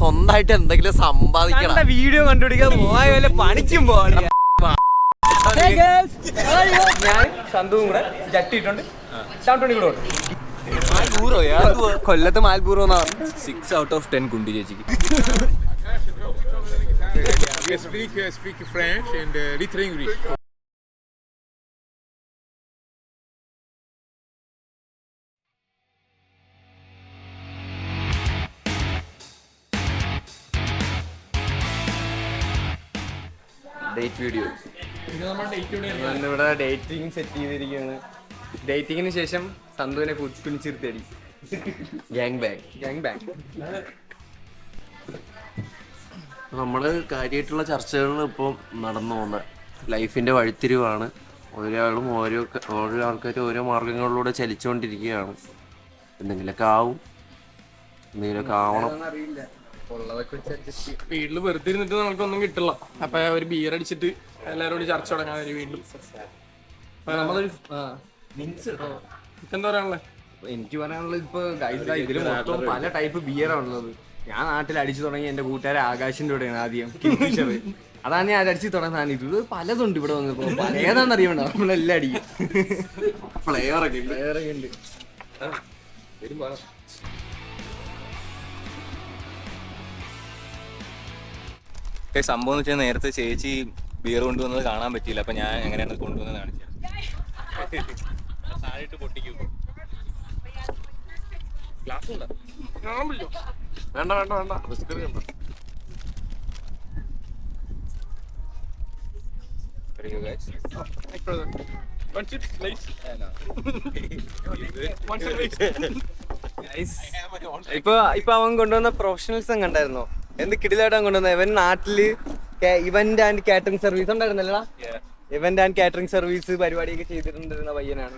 സ്വന്തമായിട്ട് എന്തെങ്കിലും സമ്പാദിക്കണം. വീഡിയോ കണ്ടുപിടിക്കാൻ പോയ പണിക്കും പോവാണ്. ഞാൻ സന്തുവും കൂടെ ജട്ടിട്ടുണ്ട് കൊല്ലത്ത് മാൽപൂർവ്വം 6 out of 10 കുണ്ടി ചേച്ചിക്ക്. Speak French and little English. Date video ഇവിടെ ഡേറ്റിംഗ് സെറ്റ് ചെയ്തിരിക്കുകയാണ്. ഡേറ്റിങ്ങിന് ശേഷം സന്തുവിനെ കുണിച്ചിരുത്തേടി ഗ്യാങ് ബാങ്. നമ്മള് കാര്യമായിട്ടുള്ള ചർച്ചകളിൽ ഇപ്പോൾ നടന്നു പോകുന്ന ലൈഫിന്റെ വഴിത്തിരിവാണ്. ഒരാളും ഓരോ ആൾക്കാരും ഓരോ മാർഗങ്ങളിലൂടെ ചലിച്ചുകൊണ്ടിരിക്കുകയാണ്. എന്തെങ്കിലുമൊക്കെ ആവും, എന്തെങ്കിലുമൊക്കെ ആവണം. വീട്ടില് വെറുതെ ഇരുന്നിട്ട് നമുക്കൊന്നും കിട്ടില്ല. അപ്പൊ ഒരു ബിയർ അടിച്ചിട്ട് എല്ലാവരോടും ചർച്ച തുടങ്ങാൻ വീണ്ടും നമ്മളൊരു എന്താ പറയാനുള്ളത്? എനിക്ക് പറയാനുള്ളത് ഇപ്പൊ ഇതില് മൊത്തം പല ടൈപ്പ് ബിയറാണുള്ളത്. ഞാൻ നാട്ടിൽ അടിച്ചു തുടങ്ങി എന്റെ കൂട്ടുകാരെ ആകാശിന്റെ കൂടെയാണ് ആദ്യം കിങ്ഫിഷർ. അതാണ് ഞാൻ അടിച്ചു തുടങ്ങാൻ. ഇത് പലതുണ്ട് ഇവിടെ വന്നപ്പോ. ഏതാണെന്ന് അറിയണ്ട, നമ്മളെല്ലാം അടിക്കും. ഫ്ലേവറൊക്കെ ഉണ്ട്. സംഭവം എന്ന് വെച്ചാൽ നേരത്തെ ചേച്ചി ബിയർ കൊണ്ടുവന്നത് കാണാൻ പറ്റിയില്ല. അപ്പൊ ഞാൻ എങ്ങനെയാണ് കൊണ്ടുവന്നത് കാണിച്ചത്. പൊട്ടിക്കും. വേണ്ട ഇപ്പൊ അവൻ കൊണ്ടുവന്ന പ്രൊഫഷണൽസും കണ്ടായിരുന്നോ? എന്ത് കിടിലായിട്ട് അവൻ കൊണ്ടുവന്ന. ഇവൻ നാട്ടില് ഇവന്റ് ആൻഡ് കാറ്ററിംഗ് സർവീസ് ഉണ്ടായിരുന്നല്ലോ. ഇവന്റ് ആൻഡ് കാറ്ററിംഗ് സർവീസ് പരിപാടിയൊക്കെ ചെയ്തിട്ടുണ്ടിരുന്ന പയ്യനാണ്.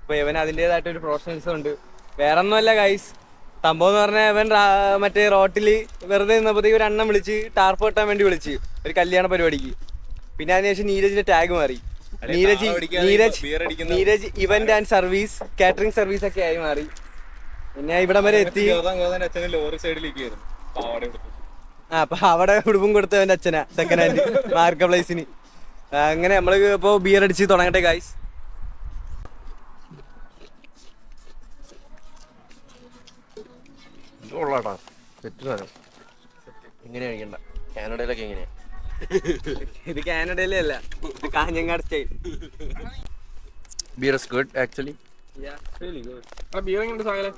ഇപ്പൊ ഇവൻ അതിൻ്റെതായിട്ട് ഒരു പ്രൊഫഷണൽസും ഉണ്ട്. വേറെ ഒന്നുമല്ല ഗൈസ്, സംഭവം എന്ന് പറഞ്ഞാൽ ഇവൻ മറ്റേ റോട്ടില് വെറുതെ നിന്നപ്പോഴത്തേക്ക് ഒരു അണ്ണം വിളിച്ച് ടാർപ്പ് കെട്ടാൻ വേണ്ടി വിളിച്ച് ഒരു കല്യാണ പരിപാടിക്ക്. പിന്നെ അതിനുശേഷം നീരജിന്റെ ടാഗ് മാറി. Neeraj event and service catering service ഒക്കെ ആയി മാറി. പിന്നെ ഇവിടെ വരെ എത്തി. ലോറി സൈഡിലേക്ക് അപ്പൊ അവിടെ ഉടുപ്പും കൊടുത്തവന്റെ അച്ഛനാ സെക്കൻഡ് ഹാൻഡ് മാർക്കറ്റ് പ്ലേസിന്. അങ്ങനെ നമ്മള് ഇപ്പൊ ബിയർ അടിച്ച് തുടങ്ങട്ടെ ഗൈസ്. ഇങ്ങനെ കഴിക്കണ്ട. കാനഡയിലൊക്കെ എങ്ങനെയാ? ഇത് കാനഡയിലേ അല്ല, ഇത് Kanhangad style. Beer is good actually. Beer എങ്ങനെയുണ്ട് സാഗരം?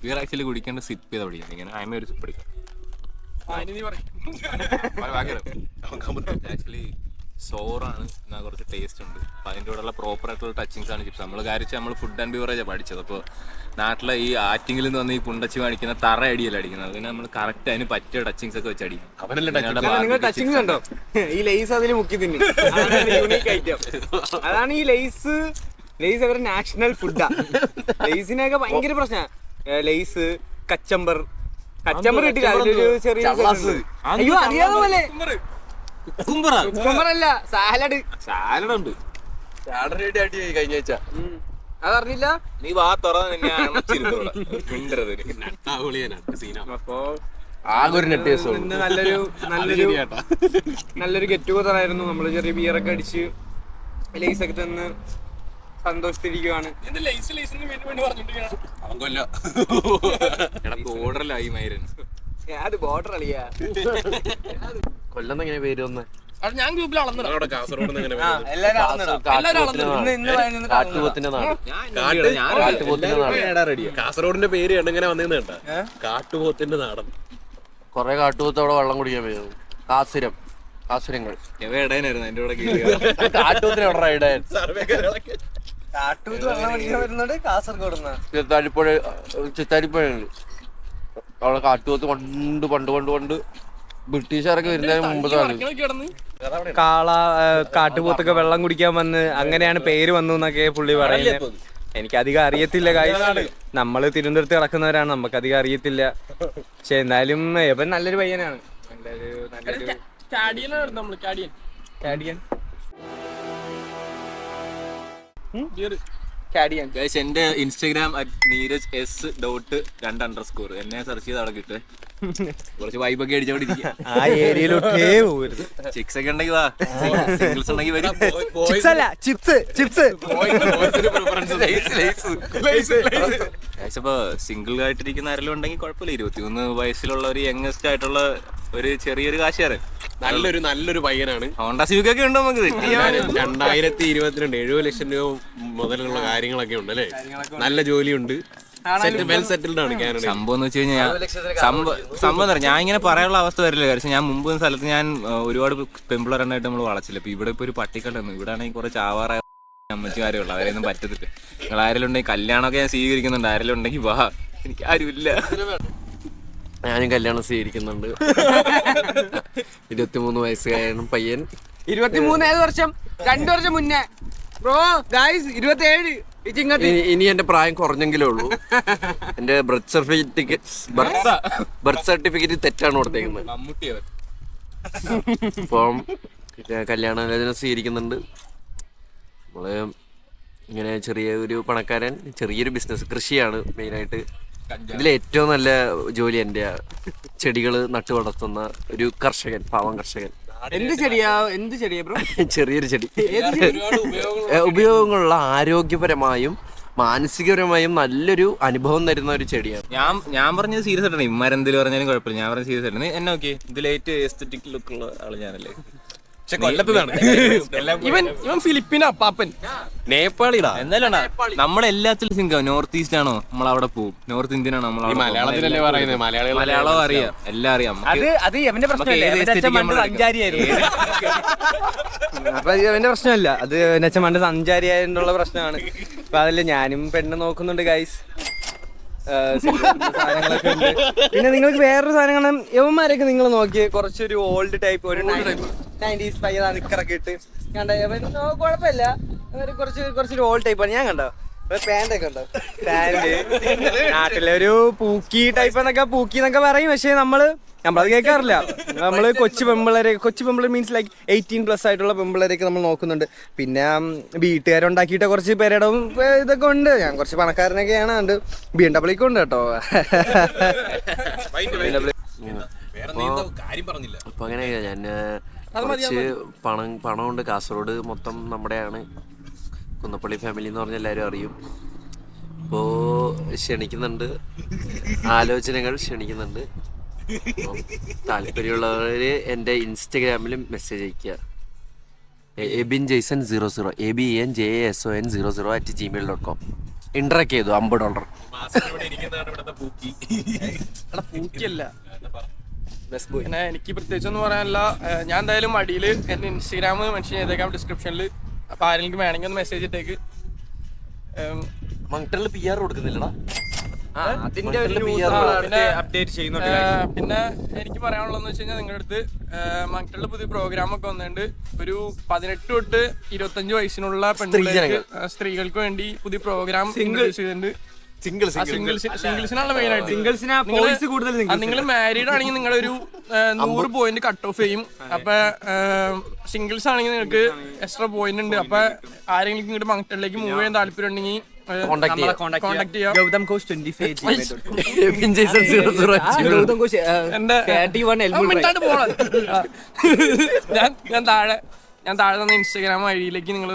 ബിയർ ആക്ച്വലി കുടിക്കേണ്ട സിപ്പ് ചെയ്താ പഠിക്കുന്നത്. ഇങ്ങനെ ആയ്മ ഒരു സിപ്പ് എടുക്കാം. ആക്ച്വലി സോറാണ്, എന്നാൽ കുറച്ച് ടേസ്റ്റ് ഉണ്ട്. അപ്പം അതിൻ്റെ കൂടെയുള്ള പ്രോപ്പർ ആയിട്ടുള്ള ടച്ചിങ്സ് ആണ് ചിപ്സ്. നമ്മൾ കാര്യം നമ്മൾ ഫുഡ് ആൻഡ് ബിവറേജാണ് പഠിച്ചത്. അപ്പോൾ നാട്ടിലെ ഈ ആറ്റിങ്ങിൽ നിന്ന് വന്ന് ഈ പുണ്ടച്ചി കാണിക്കുന്ന തറ അടിയല്ല അടിക്കുന്നത്. അതിന് നമ്മൾ കറക്റ്റ് അതിന് പറ്റിയ ടച്ചിങ്സ് ഒക്കെ വെച്ച് അടിക്കും. നിങ്ങൾ ടച്ചിങ്സ് ഉണ്ടോ? ഈ ലേസ് അതിൽ മുക്കി തിന്നും. യൂണീക്ക് ഐറ്റം അതാണ് ഈ ലേസ്. ലേസ് അവരുടെ നാഷണൽ ഫുഡാ. ലേസിനൊക്കെ ഭയങ്കര പ്രശ്നമാണ്. ലേസ് കച്ചമ്പർ കിട്ടില്ല. അതിലൊരു ചെറിയ അയ്യോ അറിയാതെ പോലെ കുക്കുംബറല്ല, സാലഡ് ഉണ്ട്. കഴിഞ്ഞ ആഴ്ച അതറിഞ്ഞില്ല. നീ വാ തുറന്ന് അപ്പൊ ആകെ ഒരു നെറ്റ് നല്ലൊരു ഗെറ്റ് ടുഗദർ ആയിരുന്നു. നമ്മള് ചെറിയ ബിയറൊക്കെ അടിച്ച് ലേസൊക്കെ തന്ന് സന്തോഷത്തിരിക്കുവാണ്. ബോർഡറിലായി മൈരൻ. അത് ബോർഡർ അളിയാ. കൊല്ലം എങ്ങനെ പേര് വന്ന് ഞാൻ ഗ്രൂപ്പിൽ കാട്ടുപോത്തിന്റെ നാട്. കാസർഗോഡിന്റെ പേര് എങ്ങനെ വന്നേന്ന് കേട്ടാ? കാട്ടുപോത്തിന്റെ നാടൻ. കൊറേ കാട്ടുപോത്ത് അവിടെ വെള്ളം കുടിക്കാൻ പോയത്. കാസുരങ്ങൾ ഇടയനായിരുന്നു എന്റെ കൂടെ. കാട്ടുപോത്തിന് എവിടെ ഇടാൻ? കാട്ടൂത്ത് വെള്ളം കുടിക്കാൻ വരുന്നത് കാസർഗോഡ്. ചിത്താരിപ്പുഴയുണ്ട് അവിടെ. കാട്ടുപോത്ത് പണ്ട് ബ്രിട്ടീഷുകാരൊക്കെ വരുന്നതിന് മുമ്പ് കാള കാട്ടുപോത്തൊക്കെ വെള്ളം കുടിക്കാൻ വന്ന് അങ്ങനെയാണ് പേര് വന്നു എന്നൊക്കെ പുള്ളി പറയുന്നത്. എനിക്കധികം അറിയത്തില്ല കാര്യം. നമ്മള് തിരുവനന്തപുരത്ത് കിടക്കുന്നവരാണ്, നമുക്കധികം അറിയത്തില്ല. പക്ഷെ എന്നാലും ഇവൻ നല്ലൊരു പയ്യനാണ്. ആഡ് ചെയ്യാൻ. ഗൈസ് എന്റെ ഇൻസ്റ്റാഗ്രാം @neeraj_s_2 എന്നെ സെർച്ച് ചെയ്ത് അവിടെ കിട്ടും. കുറച്ച് വൈബൊക്കെ അടിച്ചോണ്ടിരിക്കും. ആ ഏരിയയിലോട്ടേ പോകരുത്. ചിക്സ് ഒക്കെ ഉണ്ടെങ്കിൽ വാ, സിംഗിൾസ് ഉണ്ടെങ്കിൽ വരും. ചിപ്സ് അല്ല, ചിപ്സ്. അപ്പൊ സിംഗിൾ ആയിട്ടിരിക്കുന്ന ആരെങ്കിലും ഉണ്ടെങ്കിൽ കുഴപ്പമില്ല. 21 വയസ്സിലുള്ള ഒരു യങ്ങസ്റ്റ് ആയിട്ടുള്ള ഒരു ചെറിയൊരു കാശുകാരൻ, നല്ലൊരു പയ്യനാണ്. ഹോണ്ട സിവിക് ഒക്കെ ഉണ്ട് നമുക്ക്. 2022 70 ലക്ഷം രൂപ മുതലുള്ള കാര്യങ്ങളൊക്കെ ഉണ്ട് അല്ലേ? നല്ല ജോലിയുണ്ട്, വെൽ സെറ്റിൽഡ് ആണ് കാനഡ. സംഭവം എന്ന് വെച്ച് കഴിഞ്ഞാൽ സംഭവം എന്താ, ഞാൻ ഇങ്ങനെ പറയാനുള്ള അവസ്ഥ വരില്ല. കാരണം ഞാൻ മുമ്പ് സ്ഥലത്ത് ഞാൻ ഒരുപാട് പെമ്പിളറന്നായിട്ട് നമ്മൾ വളച്ചില്ല. ഇപ്പൊ ഇവിടെ ഇപ്പൊ ഒരു പട്ടിക്കല്ലെന്നു, ഇവിടെ ആണെങ്കിൽ കുറെ ചാവാറായ അമ്മച്ചിമാരേ ഉള്ളു, അവരെയൊന്നും പറ്റത്തില്ല. നിങ്ങൾ ആരെങ്കിലും ഉണ്ടെങ്കിൽ കല്യാണമൊക്കെ ഞാൻ സ്വീകരിക്കുന്നുണ്ട്, ആരെങ്കിലും ഉണ്ടെങ്കിൽ വാ, എനിക്ക് ആരുമില്ല. ഞാനും കല്യാണം സ്വീകരിക്കുന്നുണ്ട്. 23 വയസ്സുകാരനും പയ്യൻ. 23 ഏത് വർഷം? 2 വർഷം മുന്നേ ബ്രോ. ഗൈസ് 27. ഇനി എന്റെ പ്രായം കുറഞ്ഞെങ്കിലേ ഉള്ളൂ. എന്റെ ബർത്ത് സർട്ടിഫിക്കറ്റ് തെറ്റാണ് കൊടുത്തേക്കുന്നത്. അപ്പം കല്യാണാലോചന സ്വീകരിക്കുന്നുണ്ട്. നമ്മള് ഇങ്ങനെ ചെറിയ ഒരു പണക്കാരൻ, ചെറിയൊരു ബിസിനസ്, കൃഷിയാണ് മെയിനായിട്ട്. ഇതിലേറ്റവും നല്ല ജോലി എൻ്റെ ചെടികള് നട്ടു വളർത്തുന്ന ഒരു കർഷകൻ, പാവം കർഷകൻ. എന്ത് ചെടിയാ ബ്രോ? ചെറിയൊരു ചെടി. ഉപയോഗങ്ങളുള്ള ആരോഗ്യപരമായും മാനസികപരമായും നല്ലൊരു അനുഭവം തരുന്ന ഒരു ചെടിയാണ്. ഞാൻ പറഞ്ഞത് സീരിയസ് ആയിട്ടാണ്. ഇമ്മാരെന്തെങ്കിലും പറഞ്ഞാലും കുഴപ്പമില്ല, ഞാൻ പറഞ്ഞത് സീരിയസ് ആയിട്ടാണ്. എന്നെ ഓക്കെ, ഇതിലേറ്റ് എസ്തെറ്റിക് ലുക്കുള്ള ആള് ഞാനല്ലേ. ഇവൻ ഫിലിപ്പിന അപ്പാപ്പൻ, നേപ്പാളിടാ. എന്തായാലും നമ്മളെല്ലാത്തിലും സിംഗം. നോർത്ത് ഈസ്റ്റ് ആണോ നമ്മളവിടെ പോവും, നോർത്ത് ഇന്ത്യൻ ആണോ നമ്മളവിടെ. മലയാളത്തിലല്ലേ പറയുന്നത്? മലയാളം അറിയാം, എല്ലാം അറിയാം. അത് അവന്റെ പ്രശ്നമല്ല, അപ്പൊ അവന്റെ പ്രശ്നമല്ല, അത് എന്നുവെച്ചാൽ മണ്ട് സഞ്ചാരിയായിട്ടുള്ള പ്രശ്നമാണ്. അപ്പൊ അതില് ഞാനും പെണ്ണ് നോക്കുന്നുണ്ട് ഗൈസ്. സാധനങ്ങളൊക്കെ ഉണ്ട്. പിന്നെ നിങ്ങൾക്ക് വേറൊരു സാധനങ്ങൾ, യവന്മാരൊക്കെ നിങ്ങൾ നോക്കിയേ, കുറച്ചൊരു ഓൾഡ് ടൈപ്പ്, ഒരു 90s പയ്യ നിക്കറൊക്കെ ഇട്ട് കണ്ട. കുഴപ്പമില്ല, അവര് കുറച്ചൊരു ഓൾഡ് ടൈപ്പാണ്. ഞാൻ കണ്ടോ പാൻ്റൊക്കെ ഉണ്ടോ? പാന്റ് നാട്ടിലെ ഒരു പൂക്കി ടൈപ്പ് എന്നൊക്കെ, പൂക്കി എന്നൊക്കെ പറയും. പക്ഷെ നമ്മളത് കേൾക്കാറില്ല. നമ്മള് കൊച്ചു പെമ്പിളർ മീൻസ് ലൈക്ക് 18+ ആയിട്ടുള്ള പെമ്പിളരെയൊക്കെ നമ്മൾ നോക്കുന്നുണ്ട്. പിന്നെ വീട്ടുകാരുണ്ടാക്കിയിട്ട് കുറച്ച് പേരുടെ ഇതൊക്കെ ഉണ്ട്. ഞാൻ കുറച്ച് പണക്കാരനൊക്കെയാണ്, ഉണ്ട്. BMW ഉണ്ട് കേട്ടോ. അപ്പൊ അങ്ങനെ ഞാൻ കുറച്ച് പണമുണ്ട്. കാസർഗോഡ് മൊത്തം നമ്മുടെയാണ്. കുന്നപ്പള്ളി ഫാമിലി എന്ന് പറഞ്ഞ എല്ലാവരും അറിയും. അപ്പോൾ ക്ഷണിക്കുന്നുണ്ട്, ആലോചനകൾ ക്ഷണിക്കുന്നുണ്ട്. താല്പര്യമുള്ളവര് എൻ്റെ ഇൻസ്റ്റഗ്രാമിലും മെസ്സേജ് അയക്കുക. ebinjason00 EBINJASON00@gmail.com. ഇന്ററാക്ട് ചെയ്തു. $50. പൂക്കിയല്ല. പിന്നെ എനിക്ക് പ്രത്യേകിച്ചൊന്നും പറയാനില്ല. ഞാൻ എന്തായാലും അടിയിൽ എൻ്റെ ഇൻസ്റ്റാഗ്രാം മെൻഷൻ ചെയ്തേക്കാം ഡിസ്ക്രിപ്ഷനിൽ. അപ്പൊ ആരെങ്കിലും വേണമെങ്കിൽ ഒന്ന് മെസ്സേജ് ഇട്ടേക്ക്. മങ്ടറിൽ PR കൊടുക്കുന്നില്ലടാ. പിന്നെ എനിക്ക് പറയാനുള്ളതെന്ന് വെച്ച് കഴിഞ്ഞാൽ, നിങ്ങളുടെ അടുത്ത് മക്കളുടെ പുതിയ പ്രോഗ്രാം ഒക്കെ വന്നിട്ടുണ്ട്. ഒരു 18 തൊട്ട് 25 വയസ്സിനുള്ള പെൺപിള്ളേർക്ക്, സ്ത്രീകൾക്ക് വേണ്ടി പുതിയ പ്രോഗ്രാം ചെയ്തിട്ടുണ്ട്. സിംഗിൾസിനാണ് മെയിൻ ആയിട്ട്. നിങ്ങൾ മാരീഡ് ആണെങ്കിൽ നിങ്ങളുടെ ഒരു 100 പോയിന്റ് കട്ട് ഓഫ് ചെയ്യും. അപ്പൊ സിംഗിൾസ് ആണെങ്കിൽ നിങ്ങൾക്ക് എക്സ്ട്രാ പോയിന്റ് ഉണ്ട്. അപ്പൊ ആരെങ്കിലും ഇങ്ങോട്ട് മക്കളിലേക്ക് മൂവ് ചെയ്യാൻ താല്പര്യം ഉണ്ടെങ്കിൽ കോൺടാക്ട് ചെയ്യാം. ഗൗതം കോച്ച് 25 ഞാൻ താഴെ തന്ന ഇൻസ്റ്റാഗ്രാം ഐഡിയിലേക്ക് നിങ്ങൾ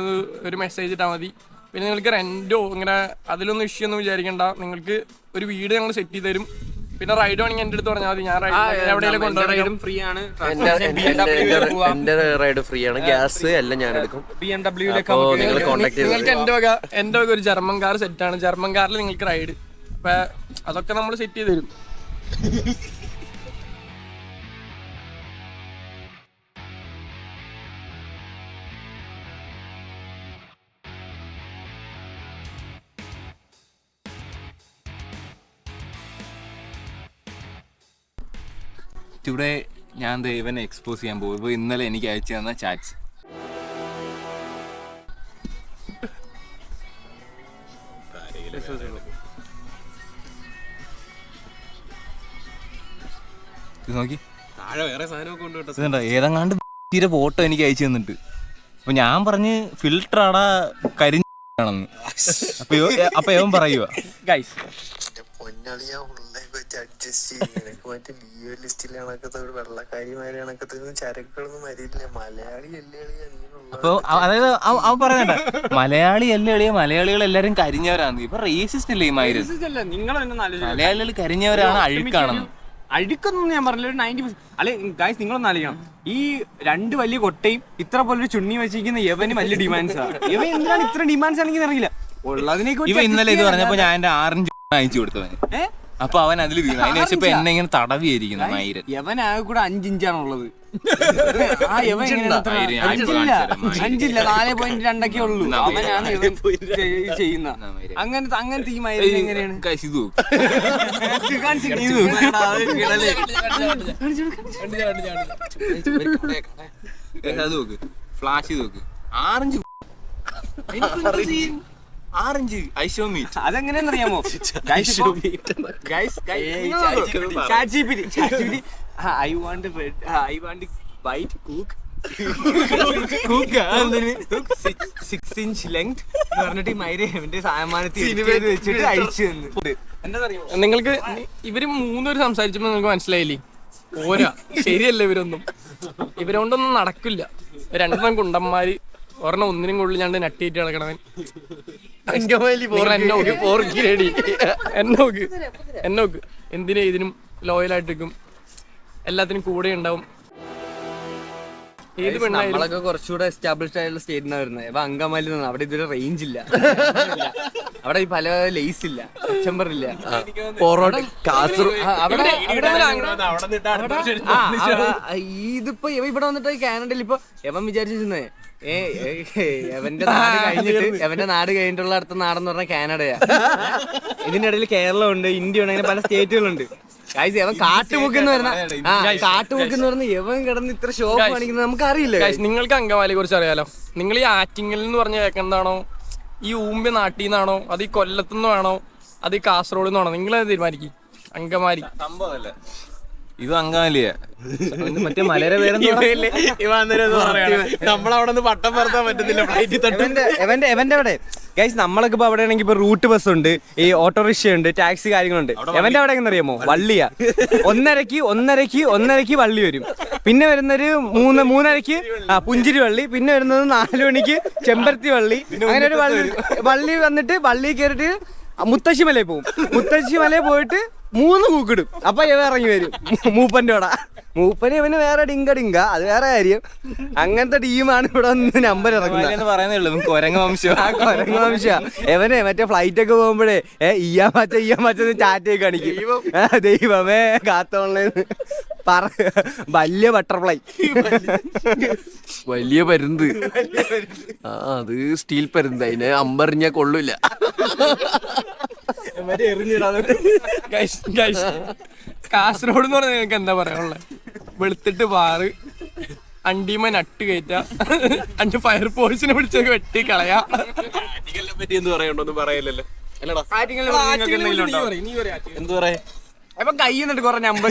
ഒരു മെസ്സേജ് ഇട്ടാൽ മതി. പിന്നെ നിങ്ങൾക്ക് റെന്റോ ഇങ്ങനെ അതിലൊന്നും ഇഷ്യൂ ഒന്നും വിചാരിക്കണ്ട. നിങ്ങൾക്ക് ഒരു വീട് ഞങ്ങൾ സെറ്റ് ചെയ്ത് തരും. പിന്നെ റൈഡ് വേണമെങ്കിൽ എൻ്റെ അടുത്ത് പറഞ്ഞാൽ മതി, ഞാൻ എവിടെയെങ്കിലും കൊണ്ടുപോകും. ഫ്രീ ആണ്. എന്റെ റൈഡ് ഫ്രീ ആണ്. ഗ്യാസ് എല്ലാം ഞാൻ എടുക്കും. നിങ്ങൾക്ക് എന്റെ വക ഒരു ജർമ്മൻ കാർ സെറ്റാണ്. ജർമ്മൻ കാറിൽ നിങ്ങൾക്ക് റൈഡ്. അപ്പൊ അതൊക്കെ നമ്മൾ സെറ്റ് ചെയ്ത് തരും. ഇവിടെ ഞാൻ ഇവനെ എക്സ്പോസ് ചെയ്യാൻ പോകും. ഇപ്പോൾ ഇന്നലെ എനിക്ക് അയച്ചു തന്ന ചാറ്റ്സ്. ഇത് നോക്കി, താഴെ വേറെ സാധനമൊക്കെ ഉണ്ട് കേട്ടോ. ഇതുണ്ടോ, ഏതെങ്ങാണ്ട് ഫോട്ടോ എനിക്ക് അയച്ചു തന്നിട്ട്. അപ്പൊ ഞാൻ പറഞ്ഞ് ഫിൽട്ടറാടാ, ആണെന്ന്. അപ്പൊ ഇവൻ പറയുക ഗൈസ് പൊന്നളിയാ ഉള്ളൊക്കെ വെച്ച് അഡ്ജസ്റ്റ് ചെയ്യും. എനിക്ക് മറ്റേ ലിയോ ലിസ്റ്റിലെ കണക്കത്തെ ഒരു വെള്ളക്കാരിമാരെ കണക്കത്തെ ചരക്കുകളൊന്നും വരില്ല. മലയാളി അല്ലേ അളിയാ നീനുള്ള. അപ്പൊ അതായത് അവൻ പറയുന്നുണ്ട് മലയാളി അല്ലേ എളിയ മലയാളികൾ എല്ലാരും കരിഞ്ഞവരാണ്. ഇപ്പൊ റേസിസ്റ്റ് അല്ലേ ഈ മാതിരി. നിങ്ങൾ മലയാളികൾ കരിഞ്ഞവരാണ്, അഴുക്കാണെന്ന്. അഴുക്കൊന്നും ഞാൻ പറഞ്ഞില്ല. ഒരു 90% അല്ലെ ഗൈസ്, നിങ്ങളൊന്നും ആലോചിക്കണം. ഈ 2 വലിയ കൊട്ടയും ഇത്ര പോലൊരു ചുണ്ണി വെച്ചിരിക്കുന്ന യവന് വലിയ ഡിമാൻഡ്സാ. ഇവ എന്തിനാണ് ഇത്ര ഡിമാൻഡ്സ് ആണെങ്കിൽ അറിയില്ല. ഉള്ളതിനേക്ക് ഇവ ഇന്നലെ ഇത് പറഞ്ഞപ്പോ ഞാൻ എന്റെ 6 അയച്ചു കൊടുത്തവന്. അപ്പൊ അവൻ അതിൽ വീണു. അതിനുശേഷം ഇപ്പൊ എന്നെ ഇങ്ങനെ തടവിയായിരിക്കുന്നു മൈരൻ. യവൻ ആകെ കൂടെ 5 ഇഞ്ചാണുള്ളത്. ആ യവൻ 5 ഇല്ല 4.2 ഉള്ളൂ. അവനാണ് ഇവൻ ചെയ്യുന്ന അങ്ങനത്തെ ഈ മൈരൻ എങ്ങനെയാണ് ഫ്ലാഷ് നോക്ക്. 6 ഐശോമീറ്റ് അതെങ്ങനെയാണെന്നറിയാമോ? I want bite cook 6 inch length എന്ന് പറഞ്ഞിട്ട് ഈ മൈര എന്റെ സാമാനത്തിൽ വെച്ചിട്ട് അഴിച്ചു തന്നു. നിങ്ങൾക്ക് ഇവര് 3 പേര് സംസാരിച്ചപ്പോ നിങ്ങൾക്ക് മനസ്സിലായില്ലേ? പോരാ, ശരിയല്ല ഇവരൊന്നും. ഇവരൊണ്ടൊന്നും നടക്കില്ല. 2 കുണ്ടന്മാര്, ഒരെണ്ണം ഒന്നിനും കൂടുതൽ ഞാൻ നട്ടിയിട്ട് കിടക്കണവൻ. എന്നോക്ക് എന്തിനും ഇതിനും ലോയലായിട്ടിരിക്കും, എല്ലാത്തിനും കൂടെ ഉണ്ടാവും. ഏത് പെണ്ണായാലും നമ്മളൊക്കെ കുറച്ചുകൂടെ എസ്റ്റാബ്ലിഷ്ഡ് ആയിട്ടുള്ള സ്റ്റേറ്റിനാണ് വരുന്നത്. ഇപ്പൊ അങ്കമാലി നിന്ന് അവിടെ ഇതുവരെ റേഞ്ച് ഇല്ല. അവിടെ ഈ പല ലേസ് ഇല്ല, സെപ്റ്റംബർ ഇല്ല, പൊറോട്ട, കാസർഗോഡ്. ഇതിപ്പോ ഇവിടെ വന്നിട്ട് കാനഡയിൽ ഇപ്പൊ എവൻ വിചാരിച്ചിരുന്നേ എവന്റെ നാട് കഴിഞ്ഞിട്ടുള്ള അടുത്ത നാടെന്ന് പറഞ്ഞാൽ കാനഡയാ. ഇതിന്റെ ഇടയിൽ കേരളം ഉണ്ട്, ഇന്ത്യ ഉണ്ട്, അങ്ങനെ പല സ്റ്റേറ്റുകളുണ്ട്. എവൻ കാട്ടുമുക്കെന്ന് പറഞ്ഞ എവൻ കിടന്ന് ഇത്ര ഷോ കാണിക്കുന്നത് നമുക്ക് അറിയില്ല. നിങ്ങൾക്ക് അങ്കമാലിയെ കുറിച്ച് അറിയാലോ. നിങ്ങൾ ഈ ആറ്റിങ്ങൽ എന്ന് പറഞ്ഞ കേൾക്കുന്നതാണോ, ഈ ഊമ്പി നാട്ടിൽ നിന്നാണോ, അത് ഈ കൊല്ലത്തുനിന്നാണോ, അത് ഈ കാസർഗോഡ് നിന്നാണോ? നിങ്ങളത് തീരുമാനിക്കും. അങ്കമാലി സംഭവമല്ല, ഇത് അങ്കമാലിയാ. മറ്റേ മലയുടെ നമ്മളവിടെ പട്ടം പറത്താൻ പറ്റുന്നില്ല. എവന്റെ അവിടെ ഗൈസ്, നമ്മളൊക്കെ ഇപ്പൊ അവിടെ ആണെങ്കിൽ ഇപ്പൊ റൂട്ട് ബസ് ഉണ്ട്, ഈ ഓട്ടോറിക്ഷ ഉണ്ട്, ടാക്സി കാര്യങ്ങളുണ്ട്. എവന്റെ അവിടെ എങ്ങനെ അറിയാമോ? വള്ളിയാ. 1:30 വള്ളി വരും. പിന്നെ വരുന്നൊരു 3:30 പുഞ്ചിരി വള്ളി. പിന്നെ വരുന്നത് 4 മണിക്ക് ചെമ്പരത്തി വള്ളി. അങ്ങനെ ഒരു വള്ളി വന്നിട്ട് വള്ളി കയറിട്ട് മുത്തശ്ശിമലയിൽ പോകും. മുത്തശ്ശിമലയിൽ പോയിട്ട് 3 കൂക്കിടും. അപ്പൊ ഇവ ഇറങ്ങി വരും മൂപ്പന്റെ കൂടെ. മൂപ്പന് ഇവന് വേറെ ഡിങ്ക അത് വേറെ കാര്യം. അങ്ങനത്തെ ടീമാണ് ഇവിടെ വന്ന് നമ്പർ ഇറങ്ങുന്നത്. പറയുന്നേ കൊരങ്ങ വംശം. കൊരങ്ങ വംശ. എവനെ മറ്റേ ഫ്ലൈറ്റ് ഒക്കെ പോകുമ്പോഴേ ഇയ്യാ മച്ച ചാറ്റൊക്കെ കാണിക്കും. ദൈവമേ കാത്തോളേന്ന് വലിയ ബട്ടർഫ്ലൈ, വലിയ പരുന്ത്. അത് സ്റ്റീൽ പരുന്ത്, അതിനെ അമ്പറിഞ്ഞാ കൊള്ളൂല. കാസർഗോഡ് എന്ന് പറഞ്ഞാൽ നിങ്ങൾക്ക് എന്താ പറയാനുള്ളത്? വെളുത്തിട്ട് പാറ്, അണ്ടിമ നട്ട് കയറ്റ, അണ്ട് ഫയർ ഫോഴ്സിനെ പിടിച്ചൊക്കെ വെട്ടി കളയാ. പറ്റി എന്ത് പറയണ്ടോന്നും പറയില്ലല്ലോ. എന്ത് പറയാ? അപ്പൊ കൈ എന്നിട്ട് കുറെ നമ്പർ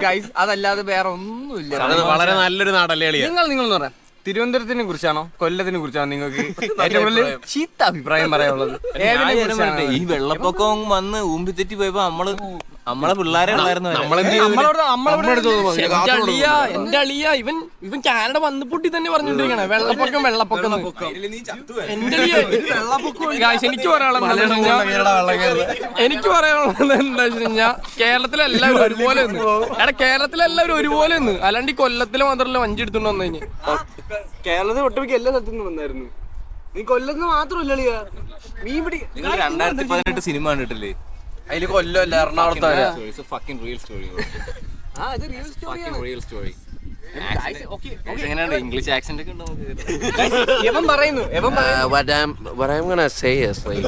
ഗൈസ്, അതല്ലാതെ വേറെ ഒന്നുമില്ല. വളരെ നല്ലൊരു നാടല്ലേ അളിയാ. നിങ്ങൾ പറയാം, തിരുവനന്തപുരത്തിനെ കുറിച്ചാണോ കുല്ലത്തിനെ കുറിച്ചാണോ നിങ്ങൾക്ക് ഏറ്റവും കൂടുതൽ ചീത്ത അഭിപ്രായം പറയാനുള്ളത്? ഈ വെള്ളപ്പൊക്കം വന്ന് ഊമ്പിത്തെറ്റി പോയപ്പോ നമ്മളെ പിള്ളേരെ എന്റെ അളിയ ഇവൻ കാനഡ വന്നപ്പൊട്ടി തന്നെ പറഞ്ഞോണ്ടിരിക്കണേ വെള്ളപ്പൊക്കം. എനിക്ക് പറയാനുള്ളത് എന്താ വെച്ച് കഴിഞ്ഞാൽ കേരളത്തിലെല്ലാവരും ഒരുപോലെ കേരളത്തിലെല്ലാവരും ഒരുപോലെ ഒന്ന്, അല്ലാണ്ട് ഈ കൊല്ലത്തിലെ മാത്രമല്ല വഞ്ചി എടുത്തോണ്ട് വന്നു കഴിഞ്ഞാൽ. കേരളത്തിൽ ഒട്ടുമിക്ക എല്ലാ സ്ഥലത്തു നിന്ന് വന്നായിരുന്നു. നീ കൊല്ലത്ത് മാത്രമല്ല 2018 സിനിമ കണ്ടിട്ടില്ലേ? അതില് കൊല്ലമല്ല, എറണാകുളത്താണ്. ഇംഗ്ലീഷ് ആക്സെന്റ് ഒക്കെ ഉണ്ടോ? എവൻ പറയുന്നു What I'm gonna say is like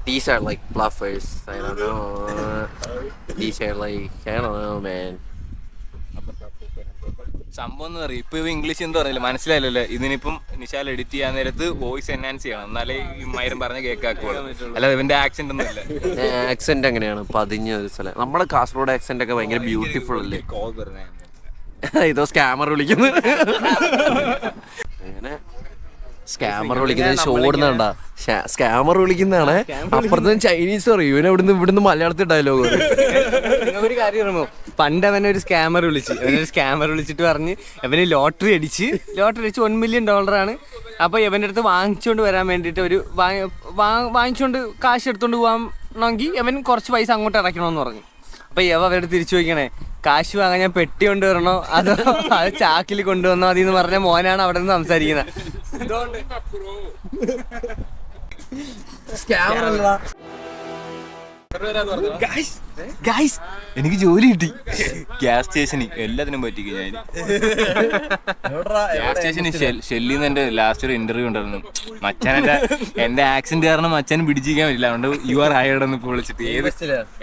these are like bluffers. I don't know. These are like, I don't know, man. സംഭവം എന്ന് പറയും ഇപ്പൊ ഇംഗ്ലീഷ് എന്താ പറയില്ല, മനസ്സിലായില്ലല്ലോ. ഇതിനിപ്പം നിശാൽ എഡിറ്റ് ചെയ്യാൻ നേരത്ത് വോയിസ് എൻഹാൻസ് ചെയ്യണം, എന്നാലേ ഈ മൈരം പറഞ്ഞ കേൾക്കാക്കുള്ളൂ. അല്ലാതെ ഇവന്റെ ആക്സെന്റ് ഒന്നും ഇല്ല. ആക്സെന്റ് എങ്ങനെയാണ്? പതിഞ്ഞ ഒരു സ്ഥലം. നമ്മുടെ കാസർഗോഡ് ആക്സെന്റ് ഒക്കെ ഭയങ്കര ബ്യൂട്ടിഫുൾ അല്ലേ? ഇതോ സ്കാമർ വിളിക്കുന്നു. അങ്ങനെ സ്കാമർ വിളിക്കുന്നത് ഷോ ഓടുന്നതാണ്ടാ. സ്കാമർ വിളിക്കുന്നതാണ്. അപ്പുറത്ത് ചൈനീസ് പറയും, ഇവനെ ഇവിടുന്ന് മലയാളത്തിൽ ഡയലോഗ്. ഒരു കാര്യം പറയുമ്പോ പണ്ട് അവനൊരു സ്കാമർ വിളിച്ചിട്ട് പറഞ്ഞ് അവന് ലോട്ടറി അടിച്ച് $1 മില്യൺ. അപ്പൊ ഇവന്റെ അടുത്ത് വാങ്ങിച്ചുകൊണ്ട് വരാൻ വേണ്ടിട്ട് ഒരു വാങ്ങിച്ചുകൊണ്ട് കാശ് എടുത്തോണ്ട് പോവാണെങ്കിൽ അവൻ കുറച്ച് പൈസ അങ്ങോട്ട് ഇറക്കണമെന്ന് പറഞ്ഞു. അപ്പൊ അവരുടെ തിരിച്ചു ചോദിക്കണേ, കാശ് വാങ്ങാൻ ഞാൻ പെട്ടി കൊണ്ടുവരണോ അതോ അത് ചാക്കിൽ കൊണ്ടുവന്നോ മതി എന്ന് പറഞ്ഞ മോനാണ് അവിടെ നിന്ന് സംസാരിക്കുന്നത്. എനിക്ക് ജോലി കിട്ടി ഗ്യാസ് സ്റ്റേഷനിൽ. എല്ലാത്തിനും പറ്റിക്കും ഞാൻ. ഗ്യാസ് സ്റ്റേഷനിൽ ഷെല്ലിന്ന് എന്റെ ലാസ്റ്റ് ഒരു ഇന്റർവ്യൂ ഉണ്ടായിരുന്നു. മച്ചാൻ എന്റെ ആക്സിഡന്റ് കാരണം മച്ചാൻ പിടിച്ചിരിക്കാൻ പറ്റില്ല, അതുകൊണ്ട് യു ആർ ഹയർഡ് ഇപ്പൊ വിളിച്ചിട്ട്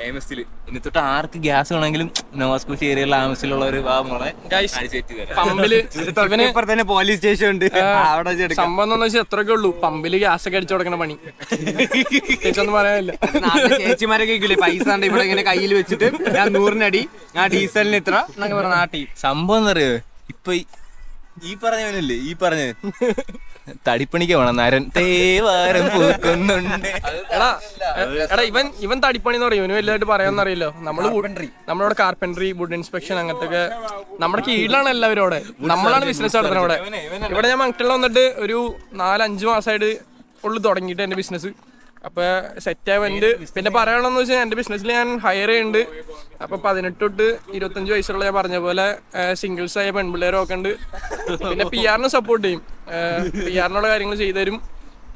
ഏമസ്റ്റില് ഇനി തൊട്ട് ആർക്ക് ഗ്യാസ് വേണമെങ്കിലും നോവാസ്കോഷി ഏരിയയിലുള്ള ആമസിലുള്ളവർ പമ്പില് പോലീസ് സ്റ്റേഷൻ ഉണ്ട് അവിടെ. സംഭവം എന്താ വെച്ചാൽ എത്രയൊക്കെ ഉള്ളൂ, പമ്പില് ഗ്യാസ് ഒക്കെ അടിച്ചു കൊടുക്കണ പണി. ചേച്ചൊന്നും പറയാനില്ല. ചേച്ചിമാരൊക്കെ പൈസ ഇവിടെ ഇങ്ങനെ കയ്യിൽ വെച്ചിട്ട് ഞാൻ 100 അടി, ഞാൻ ഡീസലിന് ഇത്ര എന്നൊക്കെ പറഞ്ഞ നാട്ടി. സംഭവം എന്താ അറിയോ, ഇപ്പൊ ഈ പറഞ്ഞവനല്ലേ ഈ പറഞ്ഞ തടിപ്പണിക്ക് വേണം നരൻ തേവാരം പൂക്കുന്നുണ്ട്. എടാ ഇവൻ തടിപ്പണി എന്ന് പറയും, ഇവന് വലുതായിട്ട് പറയാന്നറിയില്ലോ. നമ്മളിവിടെ കാർപ്പൻട്രി, വുഡ് ഇൻസ്പെക്ഷൻ അങ്ങനത്തെ ഒക്കെ നമ്മുടെ കീഴിലാണ് എല്ലാവരും. അവിടെ നമ്മളാണ് ബിസിനസ് നടത്തുന്നത്. ഇവിടെ ഞാൻ മംഗള വന്നിട്ട് ഒരു 4-5 മാസമായിട്ട് ഉള്ളു തുടങ്ങിയിട്ട് എന്റെ ബിസിനസ്. അപ്പൊ സെറ്റ് ആവുന്നുണ്ട്. പിന്നെ പറയണമെന്ന് വെച്ചാൽ എന്റെ ബിസിനസ്സിൽ ഞാൻ ഹയർ ചെയ്യുന്നുണ്ട്. അപ്പൊ 18 തൊട്ട് 25 വയസ്സുള്ള ഞാൻ പറഞ്ഞ പോലെ സിംഗിൾസ് ആയ പെൺപിള്ളേരും ഒക്കെ ഉണ്ട്. പിന്നെ PR സപ്പോർട്ട് ചെയ്യും, PR കാര്യങ്ങൾ ചെയ്തു തരും.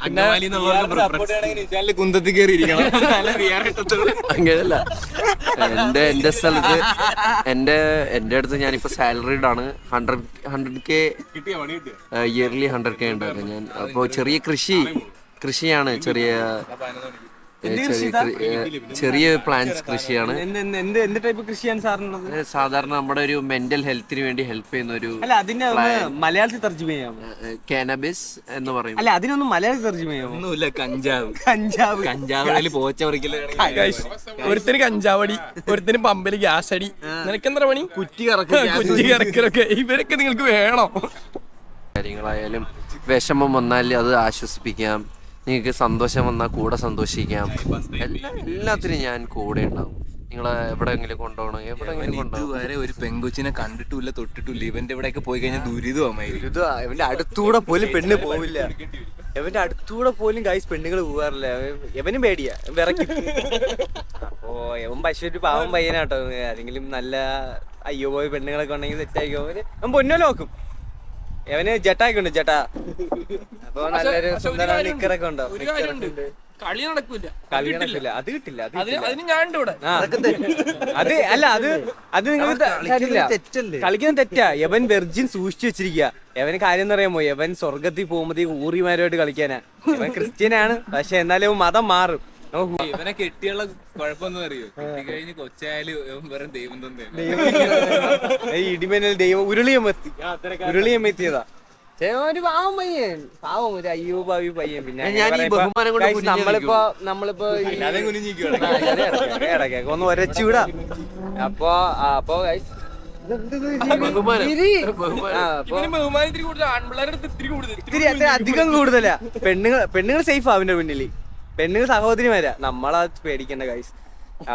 പിന്നെ കുന്തത്തിൽ കയറിയിരിക്കണം. അങ്ങനെയല്ല, എന്റെ സ്ഥലത്ത് എന്റെ അടുത്ത് ഞാനിപ്പോ സാലറീഡ് ആണ്. 100K ഇയർലി 100K ഉണ്ടായിരുന്നു ഞാൻ. അപ്പോ ചെറിയ കൃഷിയാണ്, ചെറിയ പ്ലാന്റ്സ് കൃഷിയാണ്. എന്ത് ടൈപ്പ് കൃഷിയാണ് സാറിനുള്ളത്? സാധാരണ നമ്മുടെ ഒരു മെന്റൽ ഹെൽത്തിന് വേണ്ടി ഹെൽപ്പ് ചെയ്യുന്ന ഒരു മലയാളത്തിൽ തർജ്ജമ ചെയ്യാമോ? കാനബിസ് എന്ന് പറയും. അല്ല, അതിനൊന്നും മലയാളത്തിൽ തർജ്ജമ ചെയ്യാമോ? ഒന്നുമില്ല, കഞ്ചാവ് പോച്ച പറിക്കല്. ഒരുത്തിന് കഞ്ചാവടി, ഒരുത്തിന് പമ്പില് ഗ്യാസ് അടി. നിനക്കെന്താ പണി? കുറ്റി കറക്കലൊക്കെ. ഇവരൊക്കെ നിങ്ങൾക്ക് വേണോ? കാര്യങ്ങളായാലും വിഷമം വന്നാൽ അത് ആശ്വസിപ്പിക്കാം, നിങ്ങൾക്ക് സന്തോഷം വന്നാൽ കൂടെ സന്തോഷിക്കാം. എല്ലാത്തിനും ഞാൻ കൂടെ ഉണ്ടാവും. നിങ്ങളെ എവിടെയെങ്കിലും കൊണ്ടുപോകണം, എവിടെയെങ്കിലും കൊണ്ടുപോകും. ഇതുവരെ ഒരു പെങ്കൊച്ചിനെ കണ്ടിട്ടില്ല, തൊട്ടിട്ടില്ല. ഇവന്റെ ഇവിടെയൊക്കെ പോയി കഴിഞ്ഞാൽ ദുരിതമായി. ഇവന്റെ അടുത്തൂടെ പോലും പെണ്ണ് പോവില്ല. ഇവന്റെ അടുത്തൂടെ പോലും ഗൈസ് പെണ്ണുങ്ങൾ പോകാറില്ല. എവനും പേടിയാ, വിറയ്ക്കും. അപ്പോ എവൻ പശു പാവം പയ്യനാട്ടോ. ആരെങ്കിലും നല്ല അയ്യോ പോയി പെണ്ണുങ്ങളൊക്കെ ഉണ്ടെങ്കിൽ സെറ്റായിക്കോ. അവൻ പൊന്നോലെ നോക്കും. അവന് ജട്ടായിക്കുണ്ട്, ജട്ടാ. അപ്പൊ നല്ലൊരു സുന്ദര നിക്കറൊക്കെ ഉണ്ടോ? കളി നടക്കൂല, അത് കിട്ടില്ല. അതിന് ഞാൻ ഇവിടെ അത് അല്ല, അത് നിങ്ങൾ കളിക്കുന്ന തെറ്റാ. യവൻ വെർജിൻ സൂക്ഷിച്ചു വെച്ചിരിക്കുക. യവന് കാര്യം എന്ന് പറയുമ്പോ യവൻ സ്വർഗത്തിൽ പോകുമ്പോഴത്തേക്ക് ഊറിമാരുമായിട്ട് കളിക്കാനാ. യവൻ ക്രിസ്ത്യനാണ്, പക്ഷെ എന്നാലും മതം മാറും. ഇവനെ കെട്ടിയുള്ള കുഴപ്പമൊന്നും അറിയോ, കെട്ടി കഴിഞ്ഞ് കൊച്ചായാലും വെറും ദൈവം തന്നെ. ഇടിമേനൽ ദൈവം ഉരുളിയം എത്തിയതാ. ഒരു പാവം പയ്യൻ, പാവം ഒരു അയ്യോ ഭാവി പയ്യൻ. പിന്നെ നമ്മളിപ്പോ ഇടയ്ക്കൊക്കെ ഒന്ന് ഒരച്ചുവിടാ. അപ്പൊ അധികം കൂടുതലാ. പെണ്ണുങ്ങൾ സേഫാ അവന്റെ മുന്നില്. പെണ്ണുങ്ങൾ സഹോദരിമാരാ, നമ്മളാ പേടിക്കണ്ട ഗൈസ്.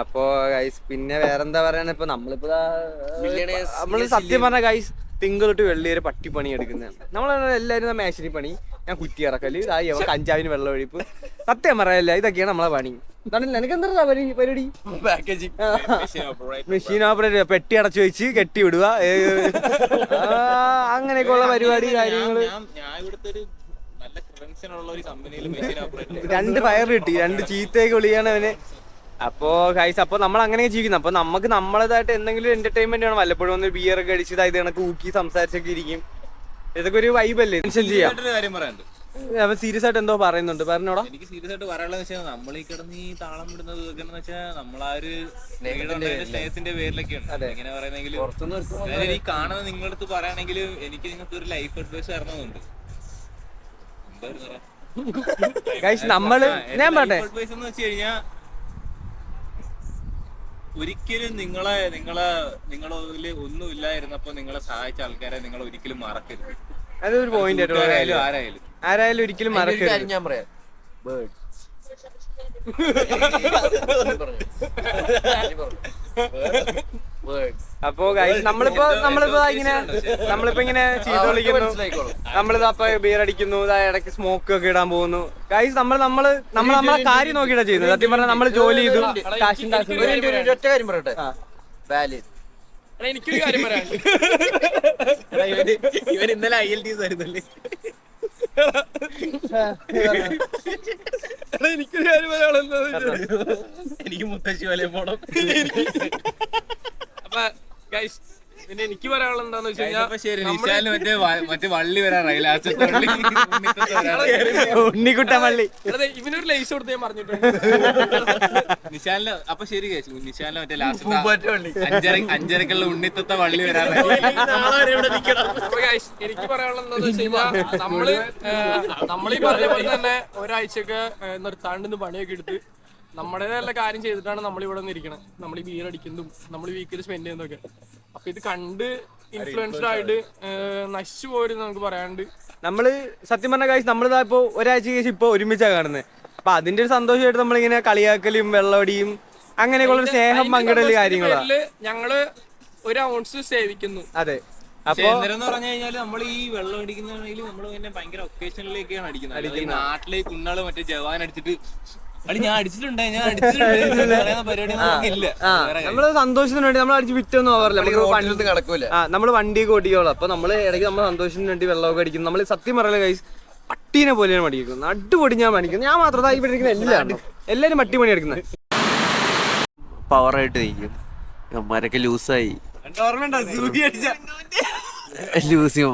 അപ്പൊ ഗൈസ് പിന്നെ വേറെന്താ പറയാ, ഇപ്പൊ നമ്മള് സത്യം പറഞ്ഞ ഗൈസ് തിങ്കൾ തൊട്ട് വെള്ളി വരെ പട്ടിപ്പണി എടുക്കുന്നതാണ്. നമ്മളെല്ലാരും മേശനി പണി, ഞാൻ കുറ്റി ഇറക്കല്, കഞ്ചാവിന് വെള്ളം ഒഴിപ്പ്. സത്യം പറയല്ല, ഇതൊക്കെയാണ് നമ്മളെ പണി. നിനക്ക് എന്താ പരിപാടി? മെഷീൻ ഓപ്പറേറ്റർ, പെട്ടി അടച്ചു വെച്ച് കെട്ടി വിടുക, അങ്ങനെയൊക്കെയുള്ള പരിപാടി കാര്യങ്ങള്. 2 ഫയർ കിട്ടി, 2 ചീത്തയൊക്കെ വിളിയാണ് അവന്. അപ്പോ ഗൈസ്, അപ്പൊ നമ്മൾ അങ്ങനെ ജീവിക്കുന്നു. അപ്പൊ നമുക്ക് നമ്മളേതായിട്ട് എന്തെങ്കിലും എന്റർടൈൻമെന്റ് വേണം. വല്ലപ്പോഴും ഒന്ന് ബിയർ ഒക്കെ അടിച്ച് ഇത് കണക്ക് ഊക്കി സംസാരിച്ചൊക്കെ ഇരിക്കും. ഇതൊക്കെ ഒരു വൈബല്ലേ, ടെൻഷൻ ചെയ്യാം. അവൻ സീരിയസ് ആയിട്ട് എന്തോ പറയുന്നുണ്ട്, പറഞ്ഞോടാ. എനിക്ക് സീരിയസ് ആയിട്ട് പറയാനുള്ളത് വെച്ചാൽ നമ്മൾ ഈ കിടന്ന് ഈ താളം വിടുന്നത് വെച്ചാൽ നമ്മളാ ഒരു സ്നേഹത്തിന്റെ പേരിലൊക്കെയാണ് ഇങ്ങനെ പറയുന്നെങ്കിൽ. ഈ കാണുന്ന നിങ്ങളുടെ അടുത്ത് പറയുകയാണെങ്കിൽ എനിക്ക് നിങ്ങൾക്ക് ഒരു ലൈഫ് അഡ്വൈസ് തരണമെന്നുണ്ട്. നമ്മള് ഞാൻ പറട്ടെ, അഡ്വൈസ് എന്ന് വെച്ച് കഴിഞ്ഞാൽ ഒരിക്കലും നിങ്ങളതില് ഒന്നും ഇല്ലായിരുന്നപ്പോ നിങ്ങളെ സഹായിച്ച ആൾക്കാരെ നിങ്ങൾ ഒരിക്കലും മറക്കരുത്. അതൊരു പോയിന്റ് ആരായാലും ആരായാലും ഒരിക്കലും മറക്കരുത്. ഞാൻ പറയാം, അപ്പോ ഗൈസ് നമ്മളിപ്പോ ഇങ്ങനെ ചീത്ത വിളിക്കുന്നു, നമ്മളിതാ ഇപ്പൊ ബിയർ അടിക്കുന്നു, ഇടയ്ക്ക് സ്മോക്ക് ഒക്കെ ഇടാൻ പോകുന്നു. ഗൈസ് നമ്മളെ കാര്യം നോക്കിയിട്ടാ ചെയ്യുന്നത്. സത്യം പറഞ്ഞാൽ നമ്മൾ ജോലി ചെയ്തു ഒറ്റ കാര്യം പറയട്ടെ, വാലിഡ്. എനിക്കൊരു കാര്യം പറയാനുണ്ട്. ഇവൻ ഇന്നലെ ILTS ആയിരുന്നല്ലേ? എനിക്കൊരു കാര്യം പറയാനുള്ളത്, എനിക്ക് മുത്തശ്ശി വലയം പോണം. അപ്പൊ ഗൈസ് പിന്നെ എനിക്ക് പറയാനുള്ളത് എന്താന്ന് വെച്ച് കഴിഞ്ഞാൽ മറ്റേ വള്ളി വരാറായി, ലാസ്റ്റത്തെ വള്ളി ഉണ്ണിക്കുട്ട പള്ളി. ഇവനൊരു ലൈസ് കൊടുത്ത് ഞാൻ പറഞ്ഞിട്ടുണ്ട്. നിശാലിന് അപ്പൊ ശരി കേച്ചു, നിശാലിന് മറ്റേ ലാസ്റ്റ് അഞ്ചരക്കുള്ള ഉണ്ണിത്തത്തെ വള്ളി വരാറായി. അപ്പൊ ഗൈസ് എനിക്ക് പറയാനുള്ളത് എന്താന്ന് വെച്ച് കഴിഞ്ഞാൽ നമ്മളീ പറഞ്ഞ പോലെ തന്നെ ഒരാഴ്ചയൊക്കെ നിർത്താണ്ട് പണിയൊക്കെ എടുത്ത് നമ്മുടേതല്ല കാര്യം ചെയ്തിട്ടാണ് നമ്മളിവിടെ വന്നിരിക്കണം. നമ്മൾ ഈ ബിയർ അടിക്കുന്നതും നമ്മൾ വീക്കിൽ സ്പെൻഡ് ചെയ്യുന്നതൊക്കെ. അപ്പൊ ഇത് കണ്ട് ഇൻഫ്ലുവൻസ്ഡ് ആയിട്ട് നശിച്ചു പോരും നമുക്ക് പറയാണ്ട്. നമ്മള് സത്യം പറഞ്ഞ കാര്യം നമ്മളിതാ ഇപ്പൊ ഒരാഴ്ച ശേഷം ഇപ്പൊ ഒരുമിച്ചാണ് കാണുന്നത്. അപ്പൊ അതിന്റെ ഒരു സന്തോഷമായിട്ട് നമ്മളിങ്ങനെ കളിയാക്കലും വെള്ളമടിയും അങ്ങനെയൊക്കെയുള്ള സ്നേഹം പങ്കിടല് കാര്യങ്ങളാണ്. ഞങ്ങള് ഒരു ഔൺസ് സേവിക്കുന്നു. അതെ. അപ്പൊ എന്ന് പറഞ്ഞു കഴിഞ്ഞാൽ നമ്മൾ ഈ വെള്ളം അടിക്കുന്നതാണെങ്കിൽ നമ്മൾ പിന്നെ ഭയങ്കര ഒക്കേഷനിലേക്കാണ് അടിക്കുന്നത്. ഈ നാട്ടിലെ കുണ്ണാള് മറ്റേ ജവാൻ അടിച്ചിട്ട് ഞാൻ അടിച്ചിട്ടുണ്ട് പരിപാടി നമുക്കില്ല. നമ്മള് സന്തോഷത്തിന് വേണ്ടി നമ്മൾ അടിച്ച് വിറ്റൊന്നും ആവാറില്ല. നമ്മള് വണ്ടിയൊക്കെ ഓടിക്കോളൂ. അപ്പൊ നമ്മള് ഇടയ്ക്ക് നമ്മള് സന്തോഷത്തിന് വേണ്ടി വെള്ളമൊക്കെ അടിക്കുന്നു. നമ്മള് സത്യം പറയല കൈസ് പട്ടീനെ പോലെയാണ് മടിക്കുന്നത്. അടിപൊടി ഞാൻ മടിക്കുന്നത്. ഞാൻ മാത്രം ഇവിടെ ഇരിക്കുന്ന എല്ലാരും പട്ടി പണി എടുക്കുന്നത്. പവറായിട്ട് നിൽക്കും. മരൊക്കെ ലൂസായി,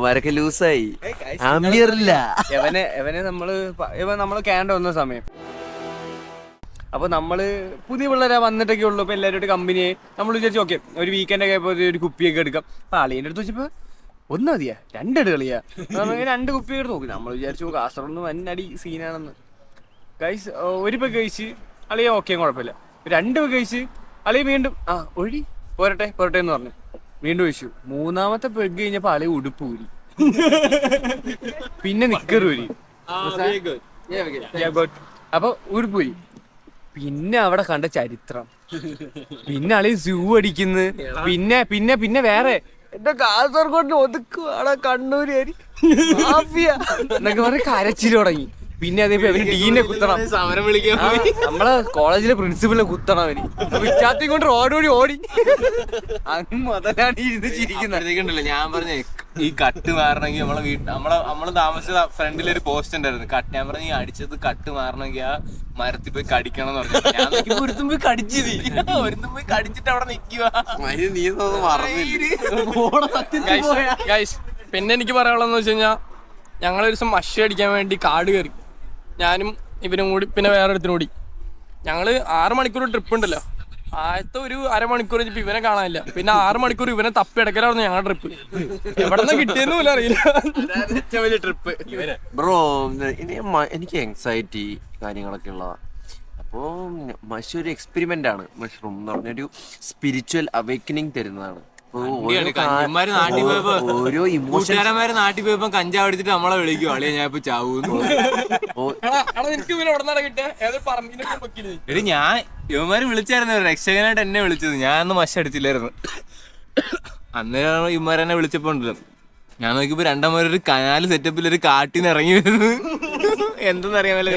മരൊക്കെ ലൂസായി. എവനെ നമ്മള് ക്യാൻഡ് വന്ന സമയം അപ്പൊ നമ്മള് പുതിയ പിള്ളേരെ വന്നിട്ടൊക്കെ ഉള്ളു. ഇപ്പൊ എല്ലാവരും കമ്പനിയെ നമ്മൾ വിചാരിച്ചു ഓക്കെ ഒരു വീക്കെൻഡ് ഒക്കെ ആയപ്പോ ഒരു കുപ്പിയൊക്കെ എടുക്കാം. അപ്പൊ അളിയന്റെ അടുത്ത് വെച്ചപ്പോ ഒന്ന് മതിയാ, രണ്ടെടുത്ത് കളിയാ. രണ്ട് കുപ്പിയൊക്കെ എടുത്ത് നോക്കി. നമ്മൾ വിചാരിച്ചു കാസർഗോഡ് വന്നടി സീനാണെന്ന്. ഗൈസ് ഒരു പെഗ് കഴിച്ച് അളിയ ഓക്കെ കുഴപ്പമില്ല. രണ്ട് പെഗ് കഴിച്ച് അളിയ വീണ്ടും ഒഴി പോരട്ടെ എന്ന് പറഞ്ഞു വീണ്ടും ഒഴിച്ചു. മൂന്നാമത്തെ പെഗ് കഴിഞ്ഞപ്പോ അളിയ ഉടുപ്പ് ഊരി, പിന്നെ നിക്കർ ഊരി. അപ്പൊ ഉടുപ്പ് ഊരി. പിന്നെ അവിടെ കണ്ട ചരിത്രം, പിന്നെ അളി സൂ അടിക്കുന്നു. പിന്നെ വേറെ എന്റെ കാസർഗോഡിന് ഒതുക്കുവാടാ കണ്ണൂര് മാഫിയ എന്നൊക്കെ പറഞ്ഞ് കരച്ചിൽ തുടങ്ങി. പിന്നെ അതേപോലെ അവന് ഡീനെ കുത്തണം, സമരം വിളിക്കാൻ നമ്മളെ കോളേജിലെ പ്രിൻസിപ്പലിനെ കുത്തണം അവന്. വിച്ചാത്തി കൊണ്ട് റോഡ് ഓടി മുതലാണ് ഇരുന്ന് ചിരിക്കുന്നത്. ഞാൻ പറഞ്ഞ ഈ കട്ട് മാറണമെങ്കിൽ നമ്മള് താമസിച്ച ഫ്രണ്ടിലൊരു പോസ്റ്റ് ഉണ്ടായിരുന്നു. ഞാൻ പറഞ്ഞ ഈ അടിച്ചത് കട്ട് മാറണമെങ്കിൽ ആ മരത്തിൽ പോയി കടിക്കണം എന്ന് പറഞ്ഞു. ഞാൻ നോക്കിയപ്പോ ഒരുത്തും പോയി കടിച്ചത്, ഒരുത്തും പോയി കടിച്ചിട്ട് അവിടെ നിക്കുക. പിന്നെ എനിക്ക് പറയാനുള്ളതെന്ന് വെച്ച് കഴിഞ്ഞാൽ ഞങ്ങളൊരു ദിവസം മഷി അടിക്കാൻ വേണ്ടി കാട് കയറി. ഞാനും ഇവനും കൂടി പിന്നെ വേറെ இடത്തിനും കൂടി. ഞങ്ങള് 6 മണിക്കൂർ ട്രിപ്പ് ഉണ്ടല്ലോ. ആദ്യത്തെ ഒരു അരമണിക്കൂർ വെച്ചിട്ട് ഇവനെ കാണാനില്ല. പിന്നെ 6 മണിക്കൂർ ഇവനെ തപ്പിടക്കലായിരുന്നു ഞങ്ങളുടെ ട്രിപ്പ്. എവിടെ നിന്ന് കിട്ടിയെന്ന് പോലും അറിയില്ല. ട്രിപ്പ് ബ്രോ, എനിക്ക് എൻസൈറ്റി കാര്യങ്ങളൊക്കെ ഉള്ളതാ. അപ്പോൾ മഷി ഒരു എക്സ്പെരിമെന്റ് ആണ്. മഷ്റൂം എന്ന് പറഞ്ഞൊരു സ്പിരിച്വൽ അവേക്കനിങ് തരുന്നതാണ്. ഓരോ കൂട്ടുകാരന്മാര് നാട്ടിൽ പോയപ്പോ കഞ്ചാവ് അടിച്ചിട്ട് നമ്മളെ വിളിക്കും, അളിയ ഞാൻ ഇപ്പൊ ചാവൂന്ന്. എടി ഞാൻ ഇവന്മാര് വിളിച്ചായിരുന്നു, രക്ഷകനായിട്ട് എന്നെ വിളിച്ചത്. ഞാനൊന്നും മഷ അടിച്ചില്ലായിരുന്നു. അന്നേരം ഇവന്മാരെന്നെ വിളിച്ചപ്പോ ഉണ്ടല്ലോ, ഞാൻ നോക്കിയപ്പോ രണ്ടാമതൊരു കനാല് സെറ്റപ്പിൽ ഒരു കാട്ടിന്ന് ഇറങ്ങി വരുന്നത്. എന്തെന്നറിയാമല്ലോ,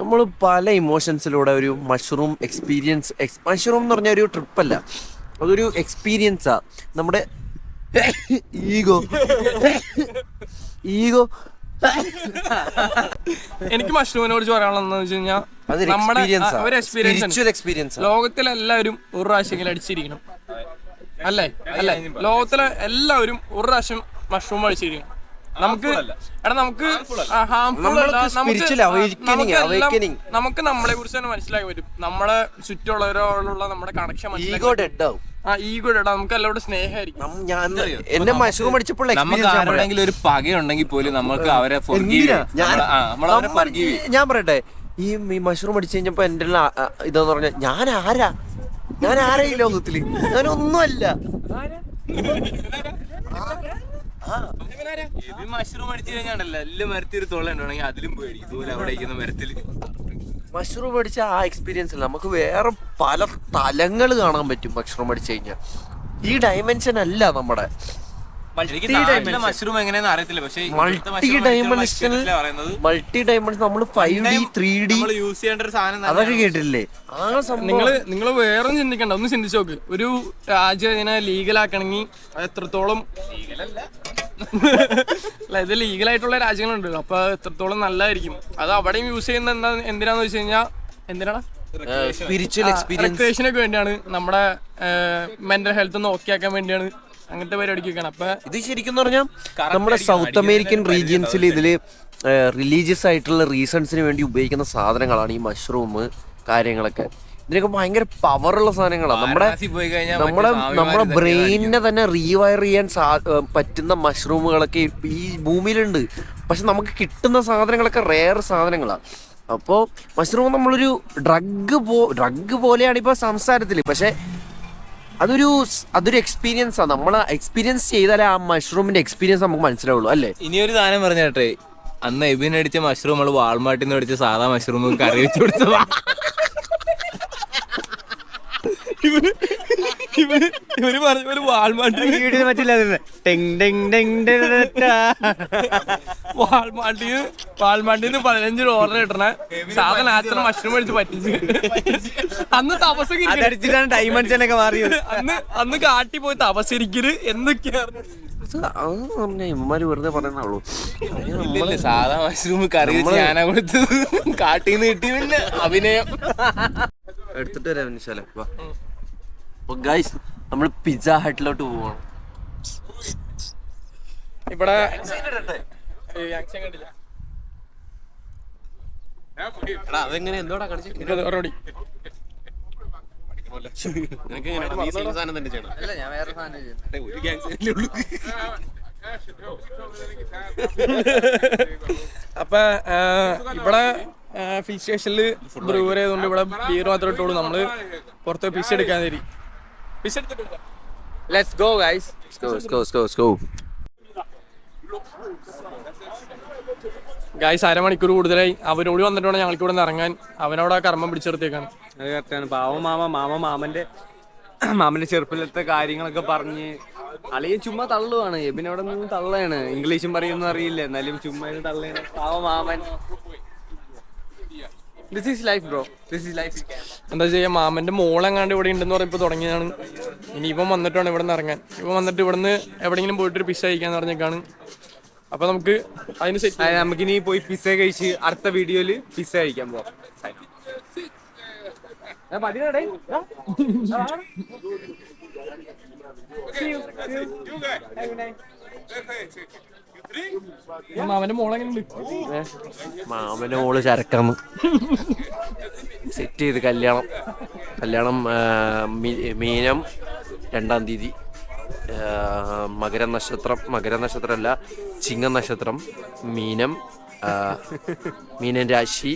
നമ്മള് പല ഇമോഷൻസിലൂടെ ഒരു മഷ്റൂം എക്സ്പീരിയൻസ്. മഷ്റൂം എന്ന് പറഞ്ഞ ഒരു ട്രിപ്പല്ല, അതൊരു എക്സ്പീരിയൻസാ. നമ്മുടെ ഈഗോ എനിക്ക് മഷ്റൂമിനെ കുറിച്ച് പറയാനുള്ളതെന്ന് വെച്ച് കഴിഞ്ഞാൽ നമ്മുടെ ഒരു എക്സ്പീരിയൻസ്. ലോകത്തിലെല്ലാവരും ഒരു പ്രാവശ്യമെങ്കിലും അടിച്ചിരിക്കണം, അല്ലേ? ലോകത്തിലെ എല്ലാവരും ഒരു പ്രാവശ്യം മഷ്റൂം അടിച്ചിരിക്കണം. നമുക്ക് നമുക്ക് നമ്മളെ കുറിച്ച് തന്നെ മനസ്സിലാക്കി പറ്റും. നമ്മളെ ചുറ്റുള്ളവരോടുള്ള നമ്മുടെ കണക്ഷൻ മനസ്സിലാക്കി. ഈഗോ നമുക്ക് എല്ലാവരോടും സ്നേഹമായിരിക്കും. എന്റെ മഷ്റൂം അടിച്ചപ്പോൾ നമുക്ക് ആരുടെങ്കിലും ഒരു പകയുണ്ടെങ്കിൽ പോലും നമുക്ക് അവരെ ഞാൻ പറയട്ടെ, ഈ മഷ്റൂം അടിച്ചു കഴിഞ്ഞപ്പോ എന്റെ ഇതെന്ന് പറഞ്ഞാൽ ഞാൻ ആരാ ഈ ലോകത്തില്? ഞാനൊന്നുമല്ല. ഇത് മഷ്റൂം അടിച്ചു കഴിഞ്ഞാണല്ലോ എല്ലാം മരത്തിൽ ഒരു തൊള്ളുണ്ടെങ്കിൽ അതിലും പോയി ഇതുപോലെ അവിടെ ഇരിക്കുന്ന മരത്തിൽ മഷ്റൂം അടിച്ച ആ എക്സ്പീരിയൻസ് അല്ല, നമുക്ക് വേറെ പല തലങ്ങൾ കാണാൻ പറ്റും മഷ്റൂം അടിച്ചു കഴിഞ്ഞാൽ. ഈ ഡയമെൻഷൻ അല്ല നമ്മുടെ മഷ്റൂം എങ്ങനെയാന്ന് അറിയത്തില്ല, പക്ഷേ മൾട്ടി ഡയമെൻഷൻ നമ്മൾ 5D 3D യൂസ് ചെയ്യേണ്ട ഒരു സാധനം അതൊക്കെ കേട്ടില്ലേ? ആ സംഭവം നിങ്ങൾ വേറെ ചിന്തിക്കണ്ട, ഒന്ന് ചിന്തിച്ചു നോക്ക്. ഒരു രാജ്യം ഇതിനെ ലീഗലാക്കണമെങ്കിൽ അത് എത്രത്തോളം അല്ല, ഇത് ലീഗലായിട്ടുള്ള രാജ്യങ്ങളുണ്ട്, അപ്പൊ എത്രത്തോളം നല്ലതായിരിക്കും. അത് അവിടെയും യൂസ് ചെയ്യുന്ന എന്തിനാന്ന് വെച്ച് കഴിഞ്ഞാൽ എന്തിനാണ് സ്പിരിച്വൽ എക്സ്പീരിയൻസ് റിക്രിയേഷനൊക്കെ വേണ്ടിയാണ്, നമ്മുടെ മെന്റൽ ഹെൽത്ത് ഒന്ന് ഓക്കെ ആക്കാൻ വേണ്ടിയാണ്, അങ്ങനത്തെ പരിപാടിക്കൊക്കെയാണ്. അപ്പൊ ഇത് ശരിക്കും പറഞ്ഞാൽ നമ്മുടെ സൗത്ത് അമേരിക്കൻ റീജിയൻസിൽ ഇതില് റിലീജിയസ് ആയിട്ടുള്ള റീസൺസിന് വേണ്ടി ഉപയോഗിക്കുന്ന സാധനങ്ങളാണ് ഈ മഷ്റൂം കാര്യങ്ങളൊക്കെ. ഇതിനൊക്കെ ഭയങ്കര പവറുള്ള സാധനങ്ങളാണ്. നമ്മുടെ ബ്രെയിനിനെ തന്നെ റീവയർ ചെയ്യാൻ പറ്റുന്ന മഷ്റൂമുകളൊക്കെ ഈ ഭൂമിയിലുണ്ട്. പക്ഷെ നമുക്ക് കിട്ടുന്ന സാധനങ്ങളൊക്കെ റെയർ സാധനങ്ങളാണ്. അപ്പോൾ മഷ്റൂം നമ്മളൊരു ഡ്രഗ് പോലെയാണ് ഇപ്പോൾ സംസാരത്തിൽ. പക്ഷെ അതൊരു എക്സ്പീരിയൻസാണ്. നമ്മൾ എക്സ്പീരിയൻസ് ചെയ്താലേ ആ മഷ്റൂമിന്റെ എക്സ്പീരിയൻസ് നമുക്ക് മനസ്സിലാവുള്ളൂ അല്ലേ? ഇനിയൊരു സാധനം പറഞ്ഞേ, അന്ന് എബിൻ അടിച്ച മഷ്റൂം നമ്മൾ വാൾമാർട്ടിൽ നിന്ന് അടിച്ച സാധാ മഷ്റൂം കറി വെച്ച് കൊടുത്തതാ. ഇവര് പറഞ്ഞ വാൾമാർട്ടിൽ പറ്റില്ല. വാൾമാർട്ടിന്ന് 15 ഓർഡർ ഇട്ടണ സാധാ നാച്ചുറൽ മഷ്റൂം അടിച്ച് പറ്റിച്ച് അന്ന് തപസ് അടിച്ചിട്ടാണ് ഡൈമെൻഷനൊക്കെ മാറിയത്. അന്ന് കാട്ടി പോയി തപസ്സിരിക്കല് എന്തൊക്കെയാണ് ഇമ്മമാര് വെറുതെ പറയുന്നുള്ളൂ. സാധാ മഷ്റൂം കറി വെച്ച് ഞാനാ കൊടുത്തത്, കാട്ടിന്ന് കിട്ടി. പിന്നെ അഭിനയം എടുത്തിട്ട് വരാം വിശാല. ഗൈസ്, നമ്മൾ പിസ്സ ഹട്ടിലോട്ട് പോവാണ്. ഇവിടെ അതെങ്ങനെ എന്തോടാ കാണിച്ചു സാധനം തന്നെ ചെയ്യണം. ഞാൻ വേറെ സാധനം ഒരു ഗ്യാങ്സ് ഉള്ളൂ. അപ്പൊ ഇവിടെ ഫിഷ് സ്റ്റേഷനിൽ ബ്രൂവർ ആയതുകൊണ്ട് ഇവിടെ ബീർ മാത്രമേ ഇട്ടുള്ളൂ. നമ്മള് പുറത്ത് ഫിഷ് എടുക്കാൻ തരും. ഫിഷ് എടുത്തിട്ടില്ല. Let's go guys. ഗൈസ്, അരമണിക്കൂർ കൂടുതലായി. അവരോട് വന്നിട്ട് വേണം ഞങ്ങൾക്ക് ഇവിടെ നിന്ന് ഇറങ്ങാൻ. അവനവിടെ കർമ്മം പിടിച്ചെടുത്തേക്കാണ്. അത് കറക്റ്റാണ്. പാവം മാമന്റെ ചെറുപ്പത്തിലത്തെ കാര്യങ്ങളൊക്കെ പറഞ്ഞ് അളിയൻ ചുമ്മാ തള്ളുവാണ്. എബിനവിടെ നിന്ന് തള്ളയാണ്. ഇംഗ്ലീഷും പറയുമെന്നും അറിയില്ല, എന്നാലും ചുമ്മാ തള്ളയാണ്. പാവം മാമൻ. This is life bro, this is life. എന്താ ചെയ്യാ, മാമന്റെ മോളെങ്ങാണ്ട് ഇവിടെ ഉണ്ടെന്ന് പറയുമ്പോൾ തുടങ്ങിയതാണ്. ഇനി ഇവൻ വന്നിട്ട് വേണം ഇവിടെ നിന്ന് ഇറങ്ങാൻ. ഇവൻ വന്നിട്ട് ഇവിടുന്ന് എവിടെയെങ്കിലും പോയിട്ടൊരു പിസ്സ കഴിക്കാന്ന് പറഞ്ഞേക്കാണ്. അപ്പൊ നമുക്ക് അതിന് സെറ്റ്, നമുക്കിനി പോയി പിസ്സ കഴിച്ച് അടുത്ത വീഡിയോയില് പിസ്സ കഴിക്കാൻ പോവാം. മാമന്റെ മോളെങ്ങനെ മാമന്റെ മോള് ചരക്കാന്ന് സെറ്റ് ചെയ്ത് കല്യാണം മീനം 2-ാം തീയതി. മകരനക്ഷത്രമല്ല, ചിങ്ങനക്ഷത്രം, മീനം രാശി.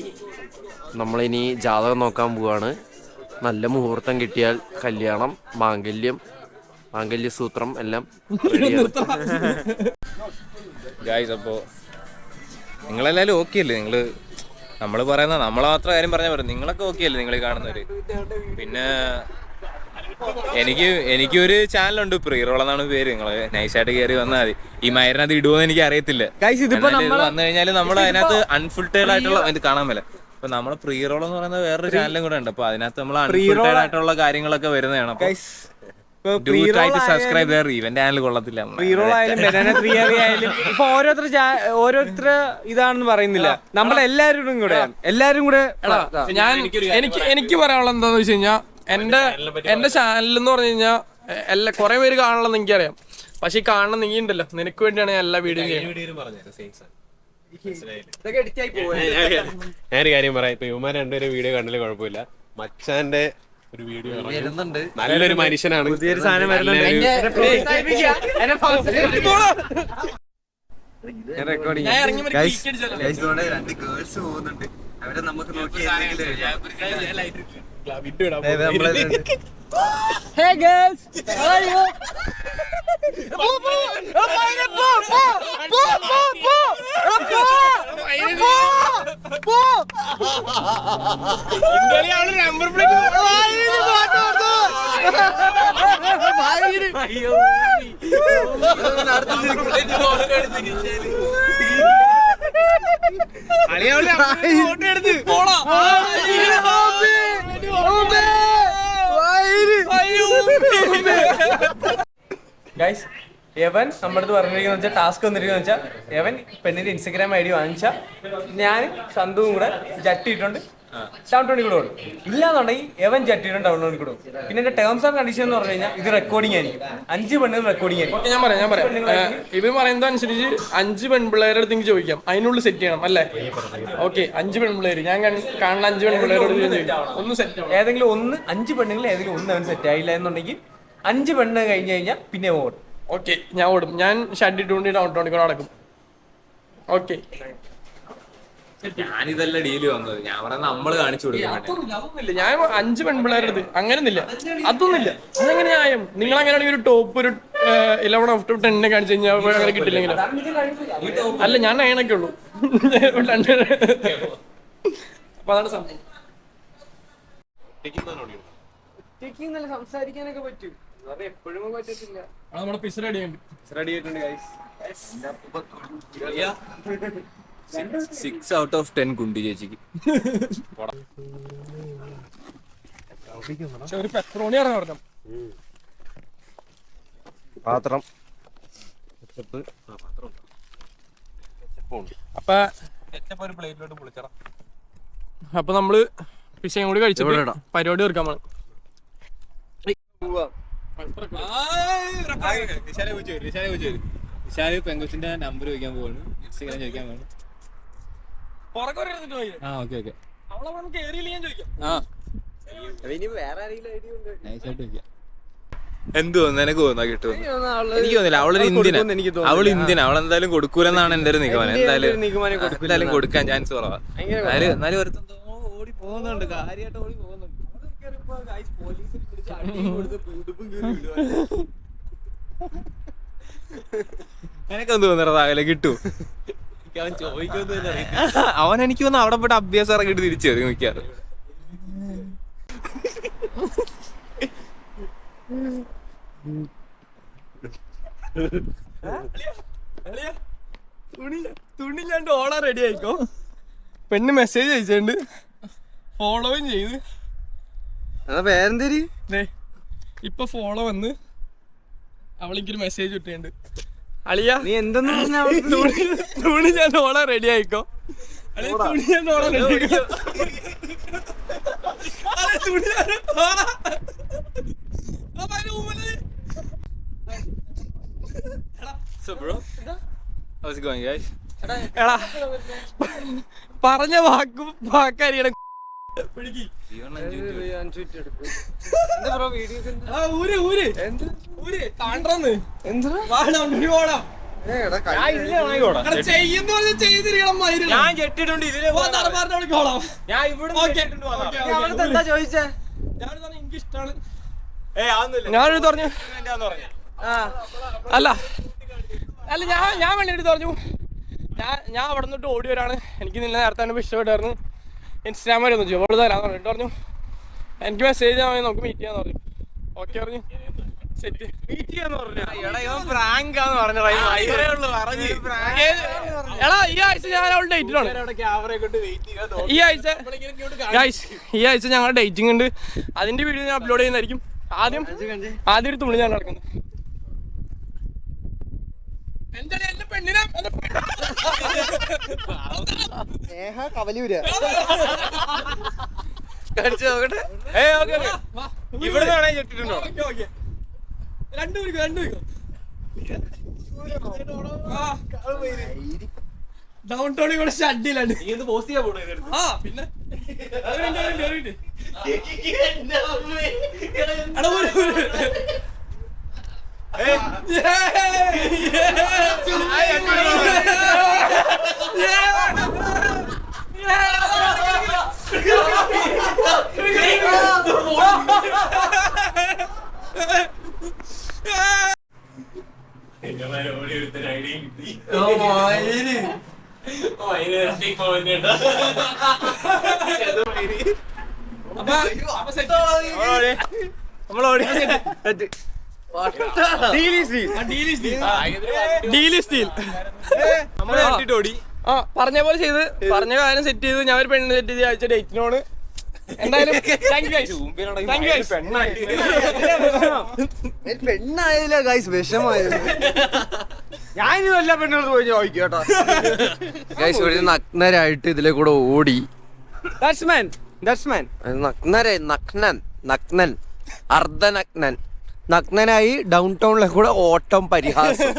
നമ്മളിനി ജാതകം നോക്കാൻ പോവാണ്. നല്ല മുഹൂർത്തം കിട്ടിയാൽ കല്യാണം, മാംഗല്യസൂത്രം എല്ലാം ഗായ്സ്. അപ്പോൾ നിങ്ങളെല്ലാവരും ഓക്കെ അല്ലേ? നമ്മൾ പറയുന്ന നമ്മളെ മാത്രം കാര്യം പറഞ്ഞാൽ പറയും, നിങ്ങളൊക്കെ ഓക്കെ അല്ലേ? നിങ്ങൾ കാണുന്നവര്. പിന്നെ എനിക്കൊരു ചാനലുണ്ട്, പ്രീറോൾ എന്നാണ് പേര്. നിങ്ങൾ നൈസായിട്ട് കയറി വന്നാൽ മതി. ഈ മയറിനകത്ത് ഇടുവോന്ന് എനിക്ക് അറിയത്തില്ല. വന്നു കഴിഞ്ഞാൽ നമ്മൾ അതിനകത്ത് അൺഫിൽറ്റേർഡ് ആയിട്ടുള്ള ഇത് കാണാൻ പറ്റില്ല. അപ്പൊ നമ്മളെ പ്രീറോൾ എന്ന് പറയുന്ന വേറൊരു ചാനലും കൂടെ ഉണ്ട്. അപ്പൊ അതിനകത്ത് നമ്മൾ അൺഫിൽറ്റേർഡ് ആയിട്ടുള്ള കാര്യങ്ങളൊക്കെ വരുന്നതാണ്. അപ്പൊ സബ്സ്ക്രൈബ് ചെയ്യാറ്. ഇവന്റെ ചാനൽ കൊള്ളത്തില്ല. ഇപ്പൊ ഓരോരുത്തർ ഇതാണെന്ന് പറയുന്നില്ല, നമ്മളെല്ലാവരും കൂടെ എനിക്ക് പറയാനുള്ളത് എന്താന്ന് വെച്ച് കഴിഞ്ഞാൽ, എന്റെ ചാനൽ എന്ന് പറഞ്ഞു കഴിഞ്ഞാൽ കുറെ പേര് കാണണമെന്ന് എനിക്കറിയാം. പക്ഷെ ഈ കാണണം നീ ഉണ്ടല്ലോ, നിനക്ക് വേണ്ടിയാണ് ഞാൻ എല്ലാ വീഡിയോയും ചെയ്യുന്നത്. ഞാനൊരു കാര്യം പറയാം. ഇപ്പൊ ഇവന്മാർ രണ്ടുപേരും വീഡിയോ കണ്ടാലും കുഴപ്പമില്ല. മച്ചാന്റെ ഒരു വീഡിയോ വരുന്നുണ്ട്. നല്ലൊരു മനുഷ്യനാണ്. പുതിയൊരു സാധനം വരുന്നുണ്ട്. രണ്ട് ഗേൾസ് പോകുന്നുണ്ട്. അവരെ നമുക്ക് നോക്കി Hey girls, how are you? Number plate guys, എവൻ നമ്മുടെ അടുത്ത് പറഞ്ഞിരിക്കുന്ന വെച്ചാൽ ടാസ്ക് വന്നിരിക്കുന്ന വെച്ചാൽ എവൻ പെണ്ണിന്റെ ഇൻസ്റ്റഗ്രാം ഐ ഡി വാങ്ങിച്ച ഞാൻ സന്തുവും കൂടെ ജട്ടിയിട്ടുണ്ട് ഡൗൺ ടൗണിൽ കൂടെ ഓടും. ഇല്ലാന്നുണ്ടെങ്കിൽ എവൻ ജട്ടിയിട്ടുണ്ട് ഡൗൺ ടൗണിൽ കൂടെ ഓടും. പിന്നെ എന്റെ ടേംസ് ആൻഡ് കണ്ടീഷൻ എന്ന് പറഞ്ഞു കഴിഞ്ഞാൽ ഇത് റെക്കോർഡിംഗ് ആയിരിക്കും. 5 പെണ്ണുകൾ റെക്കോർഡിംഗ് ആയിരിക്കും. ഞാൻ പറയാം ഇവർ പറയുന്നത് അനുസരിച്ച് 5 പെൺപിള്ളേരുടെ അടുത്ത് ചോദിക്കാം, അതിനുള്ളിൽ സെറ്റ് ചെയ്യണം അല്ലേ? ഓക്കെ, 5 പെൺപിള്ളേര് ഞാൻ കാണുന്ന 5 പെൺപിള്ളേരോട് ഒന്ന് സെറ്റ് ആവും. ഏതെങ്കിലും ഒന്ന് 5 പെണ്ണുങ്ങൾ ഏതെങ്കിലും ഒന്ന് അവൻ സെറ്റ് ആയില്ല എന്നുണ്ടെങ്കിൽ 5 പെണ്ണ് കഴിഞ്ഞ് കഴിഞ്ഞാൽ പിന്നെ ഓടും. ഓക്കെ, ഞാൻ ഓടും. ഞാൻ ഷഡ് ഇട്ടുകൊണ്ട് ഡൗൺ ടൗണിൽ കൂടെ നടക്കും. ഓക്കെ, ഞാനിതല്ല ഡീല് വന്നത്. ഞാൻ പറയുന്നത് നമ്മള് കാണിച്ചു കൊടുക്കാൻ വേണ്ടി. അതൊന്നുമില്ല. ഞാൻ 5 പെൺപിള്ളേരുടെ അടുത്ത് അങ്ങനെയൊന്നുമില്ല, അതൊന്നുമില്ല. അതെങ്ങനെ ന്യായം? നിങ്ങൾ അങ്ങനെയാണെങ്കിൽ ഒരു ടോപ്പ് ഒരു 11 ഔട്ട് ഓഫ് 10 കാണിച്ചു കഴിഞ്ഞാൽ അങ്ങനെ കിട്ടില്ലെങ്കിലോ? അല്ല, ഞാൻ 9 ഒക്കെ ഉള്ളൂ. അപ്പൊ അതാണ് സംഭവം. സംസാരിക്കാനൊക്കെ പറ്റും, എപ്പോഴും പറ്റത്തില്ല. നമ്മുടെ പിസ് റെഡി ഉണ്ട്. റെഡി ആയിട്ടുണ്ട് ഗൈസ്. 6 ഔട്ട് ഓഫ് 10 കുണ്ടി ചേച്ചിക്ക്. ഒരു പെട്രോണി ആണ് പറഞ്ഞു. പാത്രം അപ്പൊ നമ്മള് പിസയും കൂടി കഴിച്ചപ്പോ പരിപാടി തീർക്കാൻ പോണം. വിശാല് പെങ്കൊച്ചിന്റെ നമ്പർ ചോദിക്കാൻ പോവാണ്, ഇൻസ്റ്റാഗ്രാം ചോദിക്കാൻ പോവാണ്. ഓക്കെ എന്ത് തോന്നുന്നു? എനക്ക് തോന്നുന്നു കിട്ടും. എനിക്ക് തോന്നില്ല. അവളൊരു ഇന്ത്യൻ, അവള് ഇന്ത്യൻ, അവളെന്തായാലും കൊടുക്കൂലെന്നാണ് എന്റെ ഒരു നിഗമനം. എന്തായാലും കൊടുക്കാൻ ചാൻസ് കുറവാ. എന്നാലും ഒരുത്തം ഓടി പോകുന്നുണ്ട്, കാര്യമായിട്ട് ഓടി പോകുന്നുണ്ട്. എനക്കെന്ത് തോന്നുന്നത് അകലെ കിട്ടൂ? അവൻ എനിക്ക് തോന്നുന്നു അവിടെ പോയിട്ട് അഭ്യാസം ഇറങ്ങിയിട്ട് തിരിച്ചു വരും മിക്കാറ്. തുണില്ലാണ്ട് ഓളാ റെഡി ആയിക്കോ. പെണ്ണ് മെസ്സേജ് അയച്ചിട്ടുണ്ട്, ഫോളോയും ചെയ്ത്. പേരെന്തേരി? ഇപ്പൊ ഫോളോ വന്ന് അവളിക്കൊരു മെസ്സേജ് ഇട്ടുണ്ട്. അളിയ നീ എന്തെന്ന് പറഞ്ഞ തുണി ഞാൻ ഓളാ റെഡി ആയിക്കോ. തുണി ഞാൻ ഓളാ റെഡി ആയിക്കോ. എടാ, പറഞ്ഞ വാക്കറിയണം. ഞാൻ കെട്ടിട്ടുണ്ട്. എന്താ ചോദിച്ചേ? എനിക്ക് ഇഷ്ടമാണ്. ഞാനൊരു പറഞ്ഞു അല്ല അല്ല ഞാൻ വേണ്ടിട്ട് പറഞ്ഞു. ഞാൻ അവിടെ നിന്നിട്ട് ഓടി വരാണ്. എനിക്ക് നിന്നെ നേരത്തെ തന്നെ ഇഷ്ടപ്പെട്ടായിരുന്നു. ഇൻസ്റ്റാഗ്രാം വരെ ഒന്ന് ജോബ് തരാന്ന് പറഞ്ഞിട്ട് പറഞ്ഞു. എനിക്ക് മെസ്സേജ് ചെയ്യാൻ നമുക്ക് മീറ്റ് ചെയ്യാന്ന് പറഞ്ഞു. ഓക്കെ പറഞ്ഞു. സെറ്റ് മീറ്റ് ചെയ്യാന്ന് പറഞ്ഞു. എടാ, ഈ ആഴ്ച ഞാൻ അവളുടെ ഡേറ്റിലാണ്. ഈ ആഴ്ച ഞങ്ങളുടെ ഡേറ്റിംഗ് ഉണ്ട്. അതിന്റെ വീഡിയോ ഞാൻ അപ്ലോഡ് ചെയ്യുന്നതായിരിക്കും. ആദ്യം ഒരു തുണി ഞാൻ നടക്കുന്നത്. എന്റെ പെണ്ണിനെ കവലൂര് ഇവിടെ ചെട്ടിട്ടുണ്ടോ? രണ്ടു ഡൗൺ ടൗണിൽ കൂടെ ഷഡിലാണ്. ആ പിന്നെ ആ പറഞ്ഞ പോലെ ചെയ്ത് പറഞ്ഞ കാര്യം സെറ്റ് ചെയ്ത് ഞാൻ ഒരു പെണ്ണ് സെറ്റ് ചെയ്ത് അയച്ച ഡേറ്റിനോട് എന്തായാലും പെണ്ണായില്ല ഗൈസ്, വിഷമായത്. ഞാനിത് എല്ലാ പെണ്ണുകളും പോയി ചോദിക്കും കേട്ടോ. ഗൈസ് ഒരു നഗ്നരായിട്ട് ഇതിലെ കൂടെ ഓടി. നഗ്നൻ അർദ്ധനഗ്നൻ നഗ്നനായി ഡൗൺ ടൗണിലെ കൂടെ ഓട്ടം പരിഹാസം.